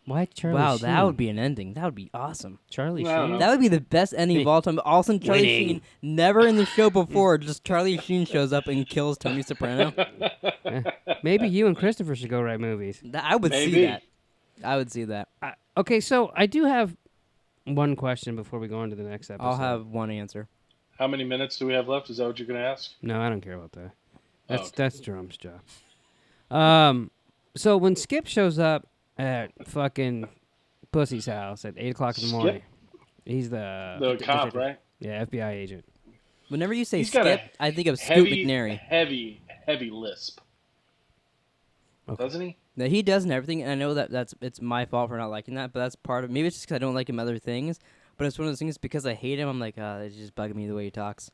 Why Charlie Wow, Sheen? that would be an ending. That would be awesome. Charlie I don't Sheen. know. That would be the best ending of all time. But all of a sudden, Charlie Winning. Sheen, never in the show before, just Charlie Sheen shows up and kills Tony Soprano. Maybe you and Christopher should go write movies. I would see Maybe. that. I would see that. Okay, so I do have one question before we go on to the next episode. I'll have one answer. How many minutes do we have left? Is that what you're going to ask? No, I don't care about that. That's okay. that's Jerome's job. So when Skip shows up at fucking Pussy's house at 8:00 in the morning, he's The cop, right? Yeah, FBI agent. Whenever you say He's got Skip, a I think of Scoot Heavy, McNairy. heavy lisp. Okay. Doesn't he? That he does and everything, and I know that it's my fault for not liking that, but that's part of maybe it's just because I don't like him other things. But it's one of those things because I hate him. I'm like, it's just bugging me the way he talks.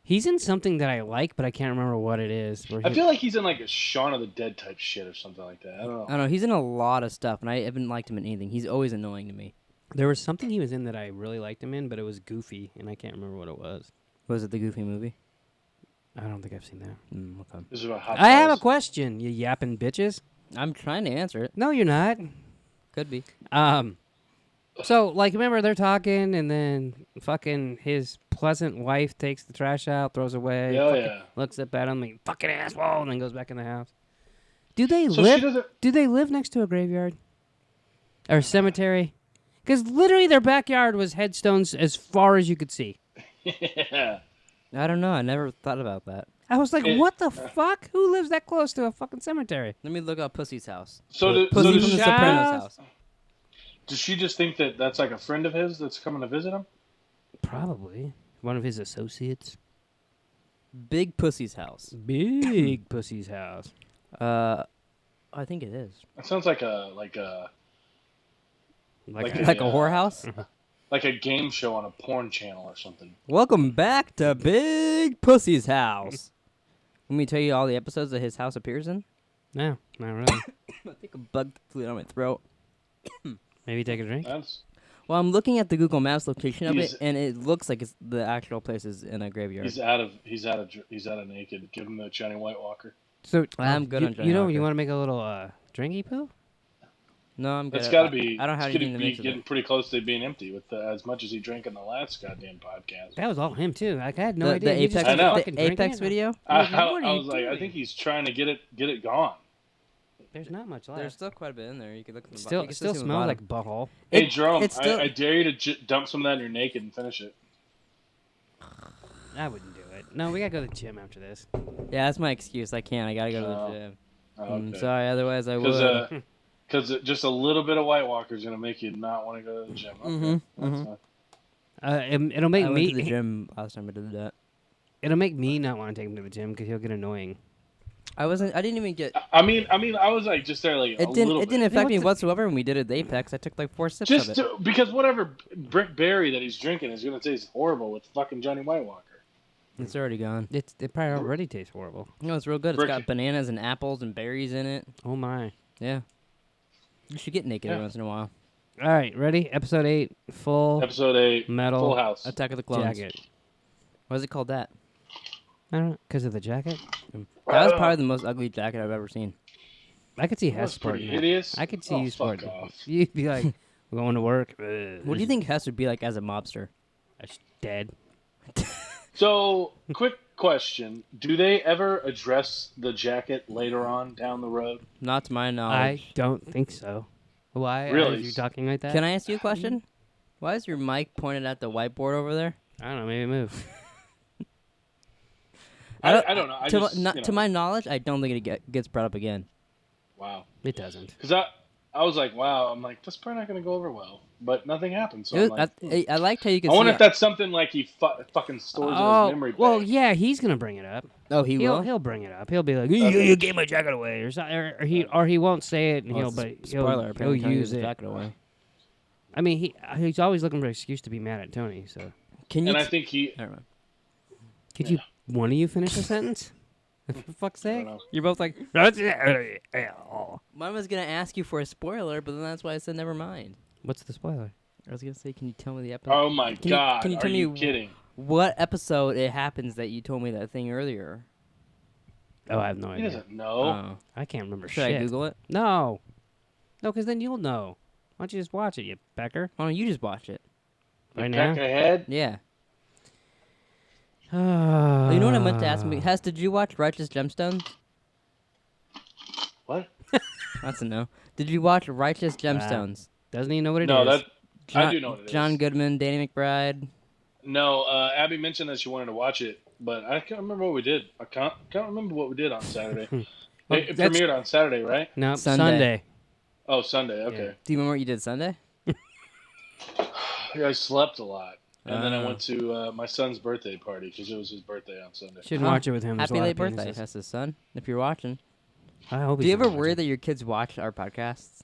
He's in something that I like, but I can't remember what it is. I feel like he's in like a Shaun of the Dead type shit or something like that. I don't know. I don't know. He's in a lot of stuff, and I haven't liked him in anything. He's always annoying to me. There was something he was in that I really liked him in, but it was goofy, and I can't remember what it was. Was it the Goofy movie? I don't think I've seen that. Okay. This is about hot I have a fuzz. question, you yapping bitches. I'm trying to answer it. No, you're not. Could be. So, like, remember they're talking, and then fucking his pleasant wife takes the trash out, throws away, Oh, fucking yeah. looks up at him, like, fucking asshole, and then goes back in the house. Do they So she live? doesn't. Do they live next to a graveyard or a cemetery? Because literally their backyard was headstones as far as you could see. Yeah. I don't know. I never thought about that. I was like, what the fuck? Who lives that close to a fucking cemetery? Let me look up Pussy's house. So Pussy does from the she, Sopranos house. does she just think that that's like a friend of his that's coming to visit him? Probably one of his associates. Big Pussy's house. Big Pussy's house. I think it is. It sounds like a Like a whorehouse? like a game show on a porn channel or something. Welcome back to Big Pussy's house. Let me tell you all the episodes that his house appears in. No, not really. I think a bug flew down my throat. Maybe take a drink. That's Well, I'm looking at the Google Maps location of He's- it, and it looks like it's the actual place is in a graveyard. he's out of naked. Give him the Johnny White Walker. So I'm good on Johnny You know, Walker. you want to make a little drinky poo? No, I'm good. It's got to be. I don't have it's gonna anything to be mix with getting it. pretty close to being empty with as much as he drank in the last goddamn podcast. That was all him too. Like I had no The idea. He just Apex, I know. fucking the drinking Apex it? video. I, Like, what are I you was like, I doing? think he's trying to get it gone. There's not much left. There's still quite a bit in there. You could look at the Still, you can still see the smells bottom. like butthole. Hey It- Jerome, it's still- I dare you to dump some of that in your naked and finish it. I wouldn't do it. No, we gotta go to the gym after this. Yeah, that's my excuse. I can't. I gotta go to Oh, the gym. Okay. Sorry, otherwise I would. Because just a little bit of White Walker is gonna make you not want to go to the gym. Okay, Mhm, that's mhm. It'll fine. make I went me. to the gym last time I did that. It'll make me not want to take him to the gym because he'll get annoying. I didn't even get. I mean, I was like just there like a It didn't. little It didn't bit. affect me what's the- whatsoever when we did it at Apex. I took like 4 sips Just of it. because whatever brick berry that he's drinking is gonna taste horrible with fucking Johnny White Walker. It's already gone. It probably already tastes horrible. No, it's real good. It's Brick- got bananas and apples and berries in it. Oh my! Yeah. You should get naked every Yeah. once in a while. All right, ready? Episode 8, full Episode 8, metal Full House. Attack of the Clones. jacket. Why is it called that? I don't know, because of the jacket. That was probably the most ugly jacket I've ever seen. I could see That Hess was pretty sporting that. hideous. I could see Oh, you fuck sporting. off. You'd be like, "We're going to work." What do you think Hess would be like as a mobster? Dead. So, quick question: do they ever address the jacket later on down the road? Not to my I knowledge. don't think so. Why Really? are you talking like that? Can I ask you a question? Why is your mic pointed at the whiteboard over there? I don't know. Maybe move. I don't know. I to, just, not, you know, to my knowledge, I don't think it gets brought up again. wow. It doesn't. Because I was like, wow. I'm like, that's probably not going to go over well. But nothing happened. So It I'm was- like, I liked how you could I see wonder it. if that's something like he fucking stores in his memory bank. well, yeah, he's gonna bring it up. Oh, he will? He'll bring it up. He'll be like, "You gave my jacket away," or something, or he won't say it, and Well, he'll it's a spoiler. he'll Apparently Tony use gave his it. jacket away. I mean, he's always looking for an excuse to be mad at Tony. So, Can you? And I think he. Never mind. could you one of you finish a sentence? For fuck's I sake, don't know. you're both like. Mine was gonna ask you for a spoiler, but then that's why I said never mind. What's the spoiler? I was gonna say, can you tell me the episode? Oh my Can you- God! can you Are tell you me kidding? What episode it happens that you told me that thing earlier? Oh, I have no He idea. doesn't know. Oh. I can't remember Should shit. I Google it? No, because then you'll know. Why don't you just watch it, you pecker? Why don't you just watch it? Right Peck now. ahead. Yeah. You know what I meant to ask me? Hess, did you watch Righteous Gemstones? What? That's a no. Did you watch Righteous Gemstones? Doesn't even know what it is. No, that John, I do know what it is. John Goodman, Danny McBride. No, Abby mentioned that she wanted to watch it, but I can't remember what we did. I can't remember what we did on Saturday. It that's- premiered on Saturday, right? No, Sunday. Sunday. Oh, Sunday. Okay. Do you remember what you did Sunday? Yeah, I slept a lot, and then I Oh. went to my son's birthday party because it was his birthday on Sunday. Shouldn't Huh. watch it with him. There's a Happy lot late of birthday, penises. Hess's son. If you're watching. I hope Do he's you ever not worry watching. that your kids watch our podcasts?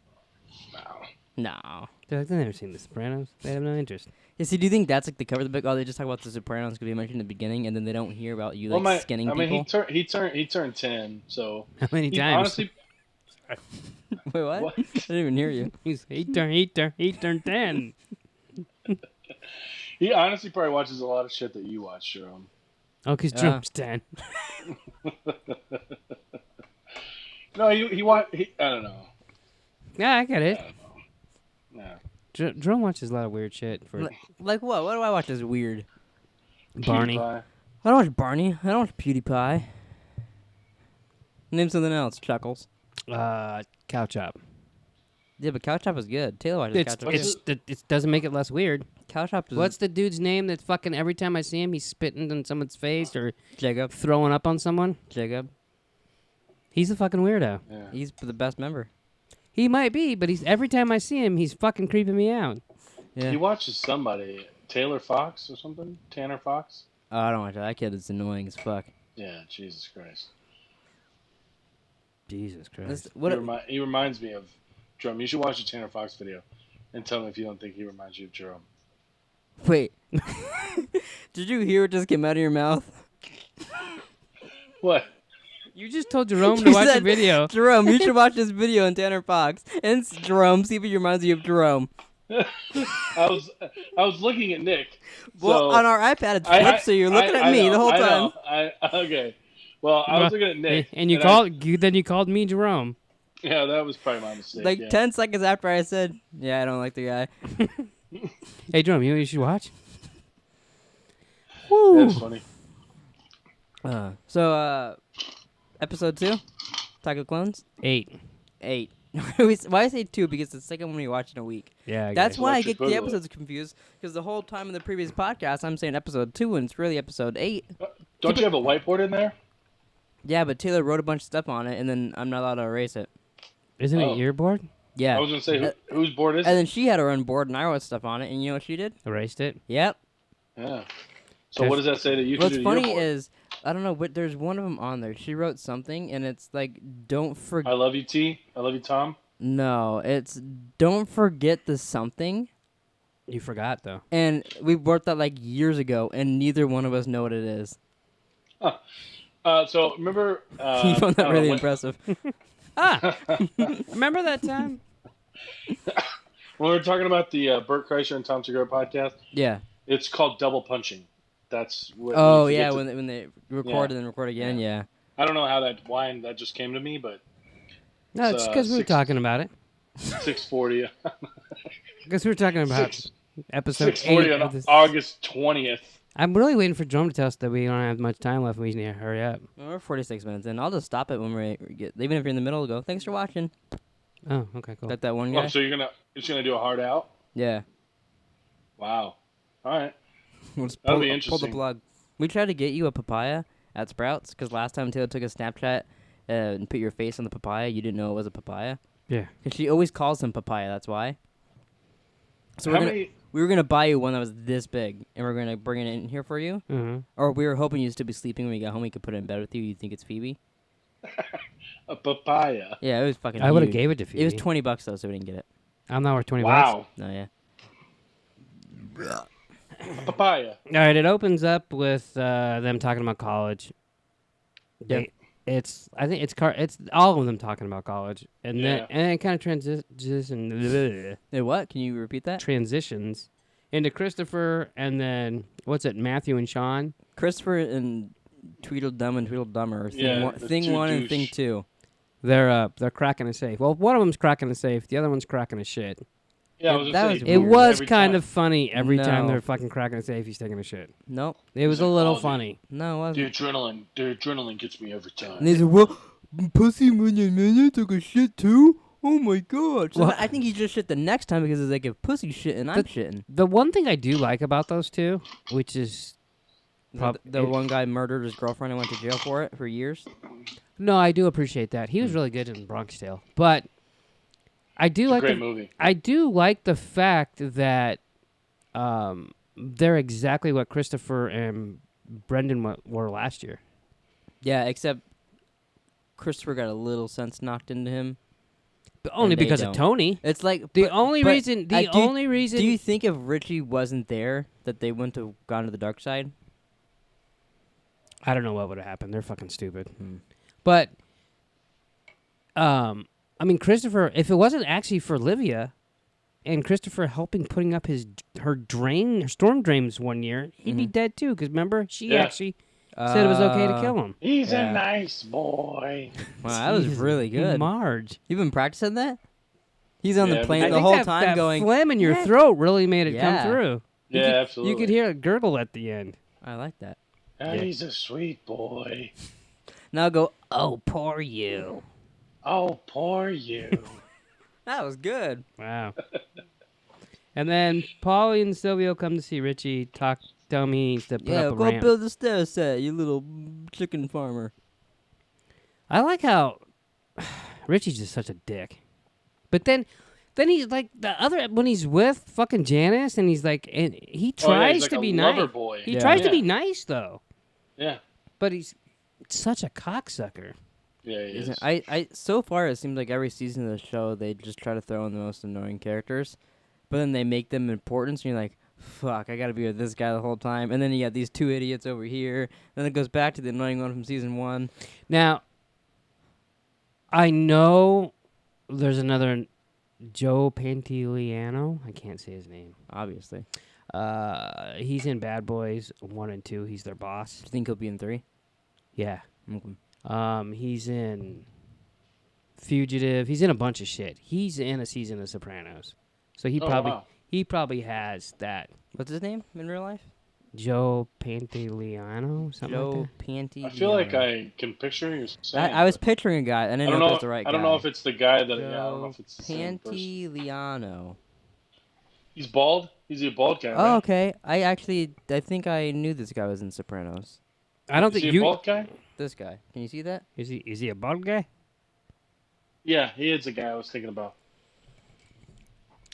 Wow. No. They're like, they've never seen The Sopranos. They have no interest. Yeah, see, do you think that's like the cover of the book? Oh, they just talk about the Sopranos because we mentioned in the beginning, and then they don't hear about you like skinning I mean, people. he turned 10, so How many he times? honestly. Wait, what? What? I didn't even hear you. he turned 10. He honestly probably watches a lot of shit that you watch, Jerome. Oh, because Yeah. Trump's 10. No, I don't know. Yeah, I get it. Yeah. Jerome watches a lot of weird shit. For Like what? What do I watch that's weird? Barney. PewDiePie. I don't watch Barney. I don't watch PewDiePie. Name something else. Chuckles. Cow Chop. Yeah, but Cow Chop is good. Taylor watches Cow Chop. It doesn't make it less weird. Cow Chop is... What's the dude's name that fucking every time I see him, he's spitting in someone's face or Jacob. throwing up on someone? Jacob. He's a fucking weirdo. Yeah. He's the best member. He might be, but every time I see him, he's fucking creeping me out. Yeah. He watches somebody, Taylor Fox or something? Tanner Fox? Oh, I don't watch that. That kid is annoying as fuck. Yeah, Jesus Christ. Jesus Christ. He reminds me of Jerome. You should watch the Tanner Fox video and tell me if you don't think he reminds you of Jerome. Wait. Did you hear what just came out of your mouth? What? You just told Jerome to watch the video. Jerome, you should watch this video on Tanner Fox. And it's Jerome. See if it reminds you of Jerome. I was looking at Nick. Well, on our iPad, it's flipped, so you're looking at me the whole time. Okay. Well, I was looking at Nick. And you called me Jerome. Yeah, that was probably my mistake. Like 10 seconds after I said, yeah, I don't like the guy. Hey, Jerome, you know what you should watch? That's funny. So, episode 2? Attack of Clones? 8. Why I say 2? Because the second one we watch in a week. Yeah, That's why I Electric get the Boogaloo. episodes confused. Because the whole time in the previous podcast, I'm saying episode 2, and it's really episode 8. Don't you have a whiteboard in there? Yeah, but Taylor wrote a bunch of stuff on it, and then I'm not allowed to erase it. Isn't it your board? Yeah. I was going to say, whose board is And it? then she had her own board, and I wrote stuff on it, and you know what she did? Erased it? Yep. Yeah. So what does that say that you What's should do to your funny board? is, I don't know, but there's one of them on there. She wrote something, and it's like, don't forget. I love you, T. I love you, Tom. No, it's don't forget the something. You forgot, though. And we wrote that like years ago, and neither one of us know what it is. So remember... You found that really impressive. Remember that time? When we were talking about the Burt Kreischer and Tom Segura podcast, Yeah. it's called double punching. That's what. Oh, you yeah, forget when they record and then record again, yeah. I don't know how that just came to me, but No, it's because we were talking about it. 6:40. Because we were talking about episode 6:40 8. on of this. August 20th. I'm really waiting for Jerome to tell us that we don't have much time left. We need to hurry up. Well, we're 46 minutes in. I'll just stop it when we get, even if you're in the middle, go, thanks for watching. Oh, okay, cool. Like that one guy? Oh, so you're gonna do a hard out? Yeah. Wow. All right. We'll just That'll be pull the interesting. plug. We tried to get you a papaya at Sprouts, because last time Taylor took a Snapchat and put your face on the papaya, you didn't know it was a papaya. Yeah. Because she always calls them papaya, that's why. So How we many? were going to buy you one that was this big, and we're going to bring it in here for you. Mm-hmm. Or we were hoping you'd still be sleeping when we got home. We could put it in bed with you. You think it's Phoebe? A papaya. Yeah, it was fucking I would have huge. gave it to Phoebe. It was $20 though, so we didn't get it. I'm not worth 20 Wow. No, yeah. A papaya. bucks. All right, it opens up with them talking about college. Yep. I think it's all of them talking about college, and Yeah. then it kind of Hey, what? Can you repeat that? transitions into Christopher, and then what's it, Matthew and Sean? Christopher and Tweedledum and Tweedledummer. Yeah, the Thing two 1 and Thing douche. 2. They're cracking a safe. Well, one of them's cracking a safe, the other one's cracking a shit. Yeah, I Yeah, was that gonna was say, It weird. was every kind time. of funny every time No. they're fucking cracking a safe. He's taking a shit. Nope. It was a like, little oh, dude. funny. No, it wasn't. The adrenaline gets me every time. And they said, well, Pussy Man took a shit too? Oh my god. So Well- I think he just shit the next time because it's like if Pussy shit and I'm shitting. The one thing I do like about those two, which is The one guy murdered his girlfriend and went to jail for it for years. no, I do appreciate that. He was really good in Bronx Tale, but I do It's a like great movie. I do like the fact that they're exactly what Christopher and Brendan were last year. Yeah, except Christopher got a little sense knocked into him. But only And they because of don't. Tony. It's like The but- only but reason. I The do- only reason. Do you think if Richie wasn't there that they wouldn't have gone to the dark side? I don't know what would have happened. They're fucking stupid. Hmm. But, I mean, Christopher. If it wasn't actually for Livia, and Christopher helping putting up her storm drains one year, he'd be dead too. Because remember, she Yeah. actually said it was okay to kill him. He's Yeah. a nice boy. Wow, that was Jesus, really good. Marge. You've been practicing that? He's on Yeah, the plane I the think whole that, time that going. phlegm in your throat really made it Yeah. come through. Yeah, you could, absolutely. You could hear a gurgle at the end. I like that. And he's a sweet boy. Now go. Oh, poor you. Oh, poor you. That was good. Wow. And then Paulie and Silvio come to see Richie, tell me he needs to put Yeah, up a go ramp. build a stair set, you little chicken farmer. I like how Richie's just such a dick. But then he's like when he's with fucking Janice, and he's like, and he tries he's like to a be lover nice. boy. He Yeah. tries to Yeah. be nice though, Yeah. but he's such a cocksucker. Yeah, he is. I so far it seems like every season of the show they just try to throw in the most annoying characters, but then they make them important. So you're like, fuck, I gotta be with this guy the whole time. And then you got these two idiots over here. Then it goes back to the annoying one from season 1. Now, I know there's another Joe Pantoliano. I can't say his name. Obviously, He's in Bad Boys 1 and 2. He's their boss. do you think he'll be in 3? Yeah. Okay. He's in Fugitive. He's in a bunch of shit. He's in a season of Sopranos. So he probably has that. What's his name in real life? Joe Pantoliano, something Joe like that. Panty. I feel like I can picture you saying. I was picturing a guy. I didn't know if it was the right guy. I don't know if it's the guy that. Joe Yeah, I don't know if it's the same person. Pantoliano. He's bald. He's a bald guy. Oh, Right? okay. I think I knew this guy was in Sopranos. I don't Is think he a you. bald guy? This guy. Can you see that? Is he a bald guy? Yeah, he is the guy I was thinking about.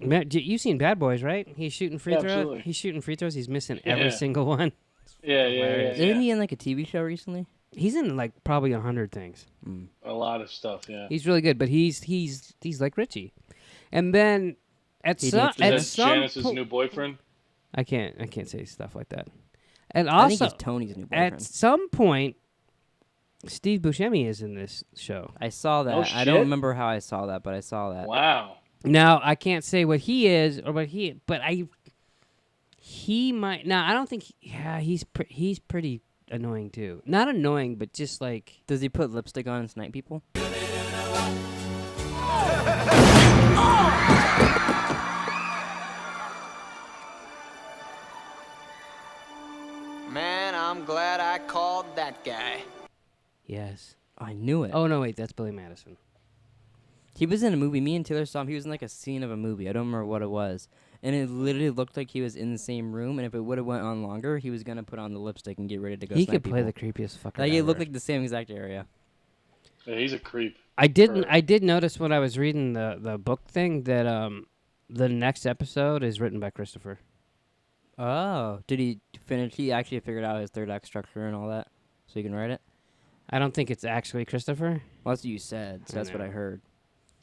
Man, you've seen Bad Boys, right? He's shooting free throws. Absolutely. He's shooting free throws. He's missing Yeah. every single one. Yeah. Isn't he in like a TV show recently? He's in like probably 100 things. A lot of stuff. Yeah. He's really good, but he's like Richie. And then at some Is that Janice's new boyfriend? I can't say stuff like that. And I think also he's Tony's new boyfriend. at some point, Steve Buscemi is in this show. I saw that. Oh, I don't shit. remember how I saw that, but I saw that. Wow. Now I can't say what he is or what he might. Now I don't think. He's pretty annoying too. Not annoying, but just like. Does he put lipstick on and snipe people? Man, I'm glad I called that guy. Yes. I knew it. Oh no, wait, that's Billy Madison. He was in a movie. Me and Taylor saw him. He was in like a scene of a movie. I don't remember what it was. And it literally looked like he was in the same room. And if it would have went on longer, he was gonna put on the lipstick and get ready to go. He snipe could play people. the creepiest fucker. Like it ever. looked like the same exact area. Yeah, he's a creep. I did notice when I was reading the book thing that the next episode is written by Christopher. Oh, did he finish? He actually figured out his third act structure and all that, so you can write it. I don't think it's actually Christopher. Well, that's what you said, so I that's what know. I heard.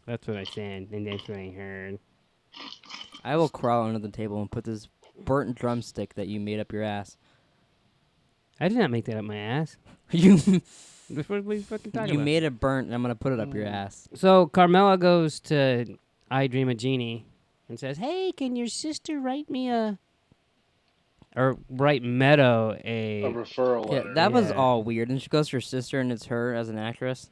That's what I said, and that's what I heard. I will crawl under the table and put this burnt drumstick that you made up your ass. I did not make that up my ass. you What are you fucking talking you about? made it burnt, and I'm gonna put it up your ass. So Carmela goes to I Dream of Jeannie and says, "Hey, can your sister write me write Meadow A a referral Yeah, letter. that was Yeah. all weird. And she goes to her sister, and it's her as an actress.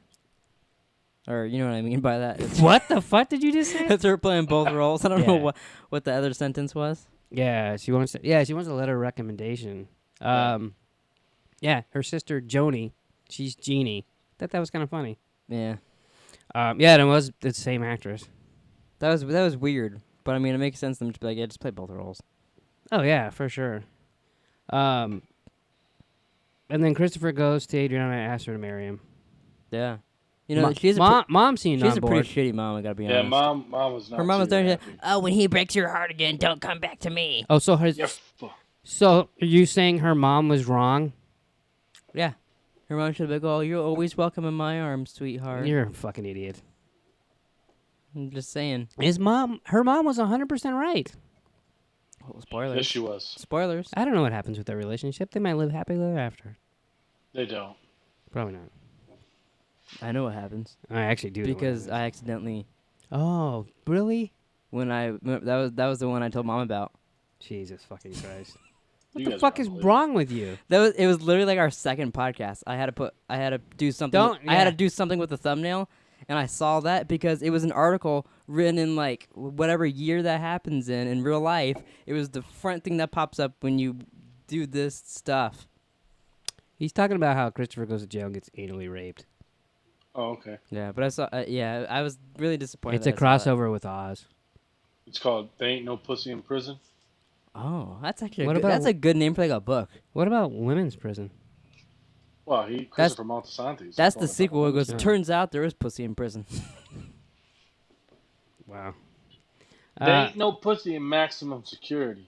Or you know what I mean by that? It's, What the fuck did you just say? it's her playing both roles. I don't know Yeah. what the other sentence was. Yeah, she wants a letter of recommendation. Yeah, her sister Joni, she's Jeannie. Thought that was kind of funny. Yeah, Yeah, and it was the same actress. that was weird. But I mean, it makes sense them to be like, yeah, just play both roles. Oh yeah, for sure. And then Christopher goes to Adriana and asks her to marry him. Yeah, you know, she's a mom seemed she's on a board. pretty shitty mom. I gotta be Yeah, honest. mom was not. Her mom was too there. happy. Oh, when he breaks your heart again, don't come back to me. Oh, so her. Yeah, So are you saying her mom was wrong? Yeah, her mom should be like, oh, you're always welcome in my arms, sweetheart. You're a fucking idiot. I'm just saying. Her mom was 100% right. Oh, spoilers. yes, she was. Spoilers. I don't know what happens with their relationship. They might live happily ever after. They don't. Probably not. I know what happens I actually do. know what because happens. I accidentally Oh, really? that was the one I told mom about. Jesus fucking Christ. You What the guys fuck are is unbelievable. wrong with you? It was literally like our second podcast. I had to do something. I had to do something with the thumbnail, and I saw that because it was an article written in like whatever year that happens in real life. It was the front thing that pops up when you do this stuff. He's talking about how Christopher goes to jail and gets anally raped. Oh, okay. Yeah, but I saw. Yeah, I was really disappointed. It's a that I saw that. crossover with Oz. It's called "They Ain't No Pussy in Prison." Oh, that's actually What good, about that's a good name for like a book. What about women's prison? Well, Christopher Moltisanti. That's the sequel. It goes. Turns out there is pussy in prison. Wow. There ain't no pussy in maximum security.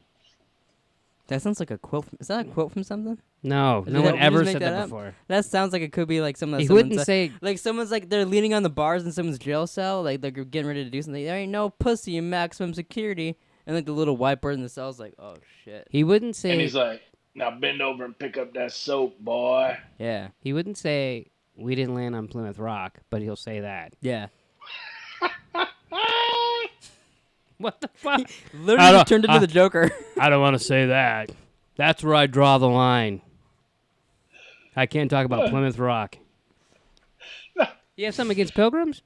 That sounds like a quote. Is that a quote from something? No, Did no you one just ever make said that that up? before. That sounds like it could be like something. He That wouldn't someone's say. like someone's like they're leaning on the bars in someone's jail cell, like they're getting ready to do something. There ain't no pussy in maximum security, and like the little white bird in the cell's like, oh shit. He wouldn't say. And he's like, "Now bend over and pick up that soap, boy." Yeah. He wouldn't say we didn't land on Plymouth Rock, but he'll say that. Yeah. What the fuck? Literally turned into the Joker. I don't want to say that. That's where I draw the line. I can't talk about Plymouth Rock. You have something against pilgrims?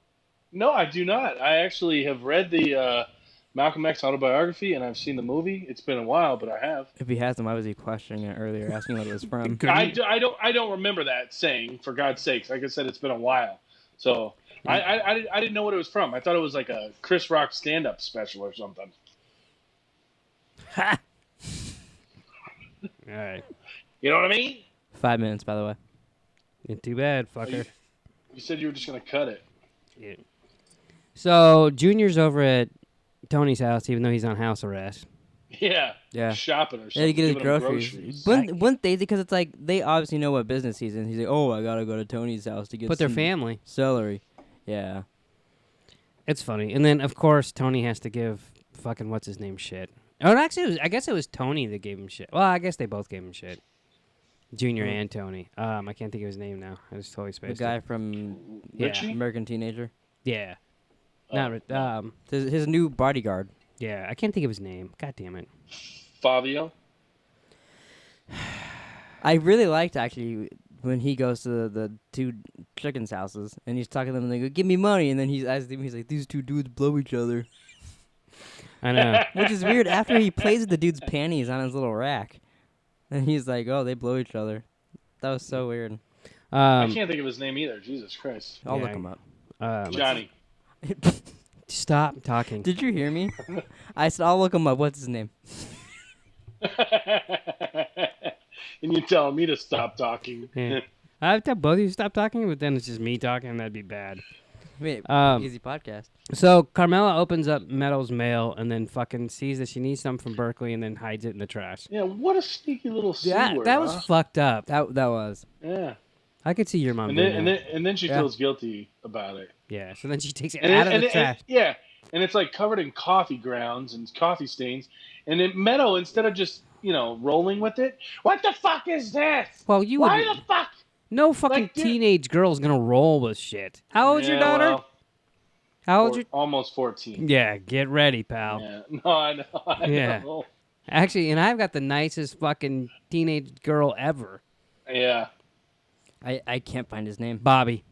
No, I do not. I actually have read the Malcolm X autobiography, and I've seen the movie. It's been a while, but I have. If he hasn't, why was he questioning it earlier, asking what it was from? I don't remember that saying. For God's sakes, like I said, it's been a while. So I didn't know what it was from. I thought it was like a Chris Rock stand-up special or something. Ha! All right. You know what I mean? 5 minutes, by the way. Yeah, too bad, fucker. You said you were just gonna cut it. Yeah. So Junior's over at Tony's house, even though he's on house arrest. Yeah. Yeah. Shopping or something. Yeah, to get his giving him groceries. Wouldn't they? Because it's like they obviously know what business he's in. He's like, oh, I gotta go to Tony's house to get. But they're some family. Celery. Yeah. It's funny, and then of course Tony has to give fucking what's his name shit. Oh, actually, I guess it was Tony that gave him shit. Well, I guess they both gave him shit. Junior and Tony. I can't think of his name now. I just totally spaced. The guy from American Teenager. Yeah. Not his new bodyguard. Yeah, I can't think of his name. God damn it. Fabio. I really liked actually when he goes to the two chickens' houses and he's talking to them and they go, "Give me money," and then he's like, "These two dudes blow each other." I know. Which is weird. After he plays with the dude's panties on his little rack, and he's like, "Oh, they blow each other." That was so weird. I can't think of his name either. Jesus Christ. I'll look him up. Johnny. Stop talking. Did you hear me? I said, I'll look him up. What's his name? And you're telling me to stop talking. Yeah. I'd tell both of you to stop talking, but then it's just me talking. That'd be bad. Wait, easy podcast. So Carmela opens up Meadow's mail and then fucking sees that she needs something from Berkeley and then hides it in the trash. Yeah, what a sneaky little C-word, That was fucked up. That was. Yeah. I could see your mom And doing then, that. and then she feels guilty about it. Yeah, so then she takes it out of the trash. Yeah, and it's like covered in coffee grounds and coffee stains. And then Meadow, instead of just, rolling with it, what the fuck is this? Well, you Why would... the fuck? No fucking teenage girl's gonna roll with shit. How old's your daughter? Well, How old's your... Almost 14. Yeah, get ready, pal. Yeah. No, I know. I know. Actually, and I've got the nicest fucking teenage girl ever. Yeah. I can't find his name. Bobby.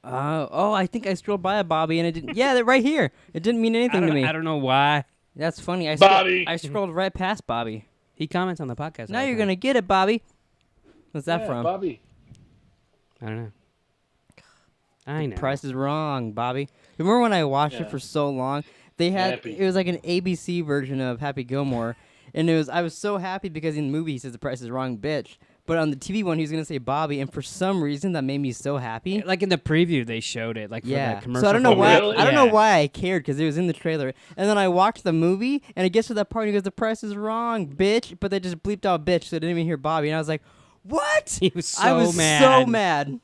I think I strolled by a Bobby and it didn't. Yeah, right here. It didn't mean anything to me. I don't know why. That's funny. Bobby. I scrolled right past Bobby. He comments on the podcast. Now you're gonna get it, Bobby. What's that from? Bobby. I don't know. I know. Price is Wrong, Bobby. Remember when I watched it for so long? They had it was like an ABC version of Happy Gilmore, and I was so happy because in the movie he says the price is wrong, bitch. But on the TV one, he was gonna say Bobby, and for some reason that made me so happy. Like in the preview, they showed it. Like for the commercial. So I don't know why. Really? I don't know why I cared because it was in the trailer. And then I watched the movie, and it gets to that part, and he goes, "The price is wrong, bitch." But they just bleeped out "bitch," so I didn't even hear Bobby. And I was like, "What?" He was so I was mad. so mad.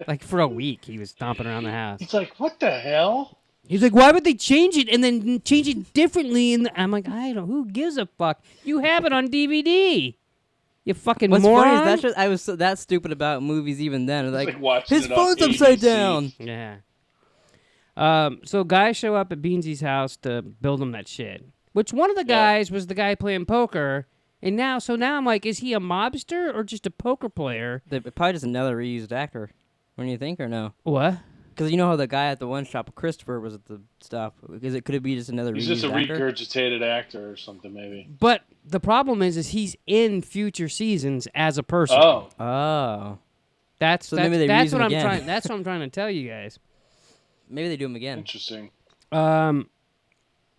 Like for a week, he was stomping around the house. It's like, what the hell? He's like, "Why would they change it and then change it differently?" And I'm like, "I don't. Who gives a fuck? You have it on DVD." You fucking What's moron. funny is that's just, I was that stupid about movies even then. Like watching his it on phone's upside ABC. down. Yeah. So guys show up at Beansy's house to build him that shit. Which one of the guys was the guy playing poker, and now I'm like, is he a mobster or just a poker player? Probably just another reused actor. What do you think, or no? What? Because you know how the guy at the one shop, Christopher, was at the stuff. Could it be just another He's reused just a actor? regurgitated actor or something, maybe. But the problem is he's in future seasons as a person. Oh. Oh. That's So maybe they that's reuse what him I'm again. trying. That's what I'm trying to tell you guys. Maybe they do them again. Interesting. And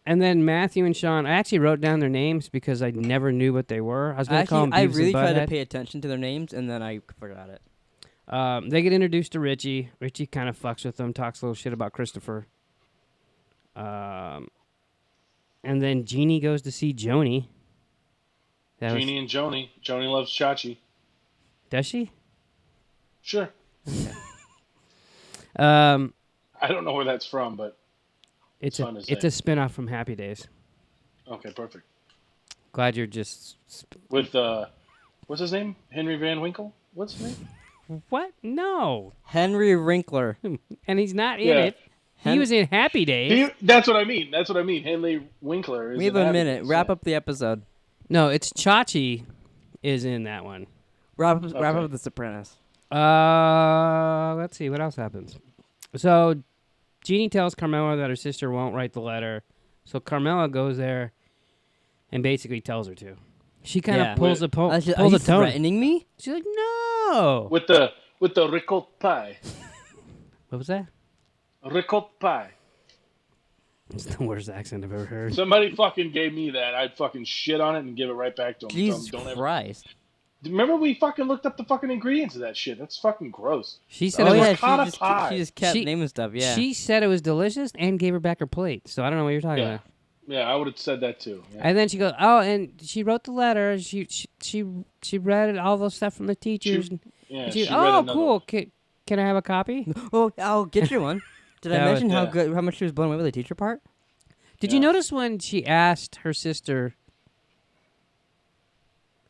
then Matthew and Sean, I actually wrote down their names because I never knew what they were. I was going to call them Beavis I really and tried to Butthead. pay attention to their names, and then I forgot it. They get introduced to Richie. Richie kind of fucks with them, talks a little shit about Christopher. And then Jeannie goes to see Joni. Jeannie and Joni. Joni loves Chachi. Does she? Sure. I don't know where that's from, but it's fun to it's say. a spin-off from Happy Days. Okay, perfect. Glad you're just... With, what's his name? Henry Van Winkle? What's his name? What? No. Henry Winkler. And he's not in Yeah. it. He was in Happy Days. That's what I mean. Henry Winkler is We have in a Happy minute. Days, Wrap yeah. up the episode. No, it's Chachi is in that one. Wrap up the Sopranos. Let's see. What else happens? So, Jeannie tells Carmela that her sister won't write the letter. So, Carmela goes there and basically tells her to. She kind of pulls a Are you tone. threatening me? She's like, no. With the ricotta pie. What was that? Ricotta pie. It's the worst accent I've ever heard. Somebody fucking gave me that. I'd fucking shit on it and give it right back to them. Jesus Don't ever... Christ. Remember we fucking looked up the fucking ingredients of that shit. That's fucking gross. She said Oh, it was yeah, ricotta pie. she just kept naming stuff, yeah. She said it was delicious and gave her back her plate. So I don't know what you're talking about. Yeah, I would have said that too. Yeah. And then she goes, oh, and she wrote the letter. She read all those stuff from the teachers. Yeah, and she read oh, another cool. one. Can I have a copy? Oh, I'll get you one. Did I That was- mention how much she was blown away with the teacher part? Did you notice when she asked her sister?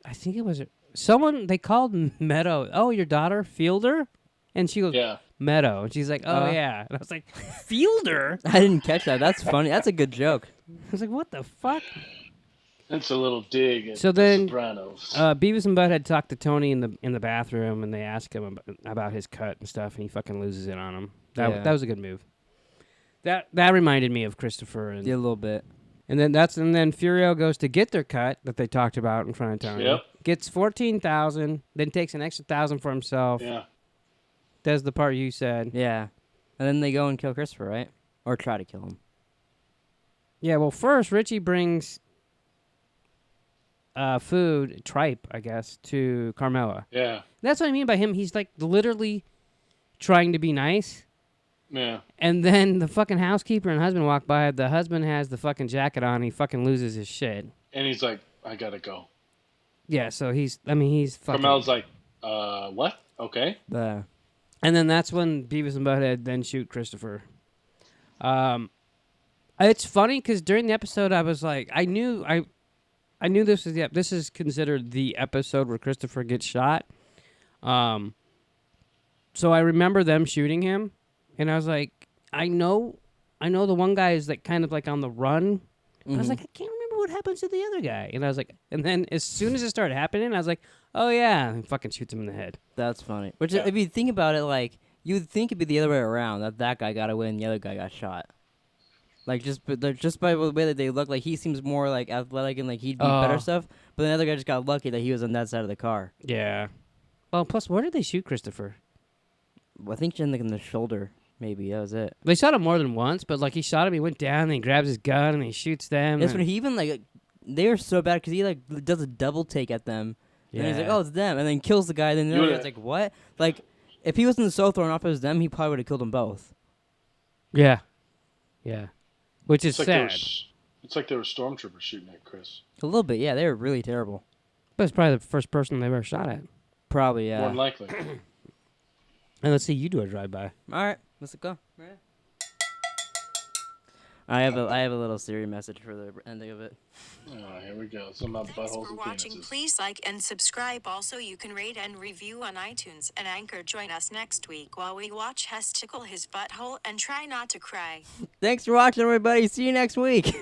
I think it was someone they called Meadow. Oh, your daughter Fielder, and she goes, Yeah. Meadow, and she's like, oh yeah, and I was like, Fielder. I didn't catch that. That's funny. That's a good joke. I was like, what the fuck? That's a little dig at So then, Sopranos. Beavis and Butthead talk to Tony in the bathroom, and they ask him about his cut and stuff, and he fucking loses it on them. That was a good move. That reminded me of Christopher and Yeah, a little bit. And then Furio goes to get their cut that they talked about in front of Tony. Yep. Gets 14,000, then takes an extra 1,000 for himself. Yeah. Does the part you said. Yeah. And then they go and kill Christopher, right? Or try to kill him. Yeah, well, first, Richie brings food, tripe, I guess, to Carmela. Yeah. That's what I mean by him. He's, like, literally trying to be nice. Yeah. And then the fucking housekeeper and husband walk by. The husband has the fucking jacket on. And he fucking loses his shit. And he's like, I gotta go. Yeah, so he's fucking... Carmel's like, what? Okay. And then that's when Beavis and Butthead then shoot Christopher. It's funny because during the episode I was like, I knew this is considered the episode where Christopher gets shot. So I remember them shooting him, and I was like, I know the one guy is like kind of like on the run. I was like, I can't remember what happens to the other guy, and I was like, and then as soon as it started happening, I was like, oh yeah, and fucking shoots him in the head. That's funny. Which, if you think about it, like, you would think it'd be the other way around, that guy got away and the other guy got shot. Like, just by the way that they look, like, he seems more, like, athletic and, like, he'd beat better stuff. But the other guy just got lucky that he was on that side of the car. Yeah. Well, plus, where did they shoot Christopher? Well, I think in the shoulder, maybe. That was it. They shot him more than once, but, like, he shot him, he went down, and he grabs his gun, and he shoots them. That's when he even, like, they were so bad because he, like, does a double take at them. Yeah. And he's like, oh, it's them. And then kills the guy. And then the other guy's like, what? Like, if he wasn't so thrown off as them, he probably would have killed them both. Yeah. Yeah. Which is It's sad. It's like there were stormtroopers shooting at Chris. A little bit, yeah. They were really terrible. But it's probably the first person they've ever shot at. Probably, yeah. More than likely. And let's see you do a drive-by. All right, let's go. Right. I have a little Siri message for the ending of it. Oh, here we go. Some about Thanks buttholes for and watching. penises. Please like and subscribe. Also, you can rate and review on iTunes and Anchor. Join us next week while we watch Hess tickle his butthole and try not to cry. Thanks for watching, everybody. See you next week.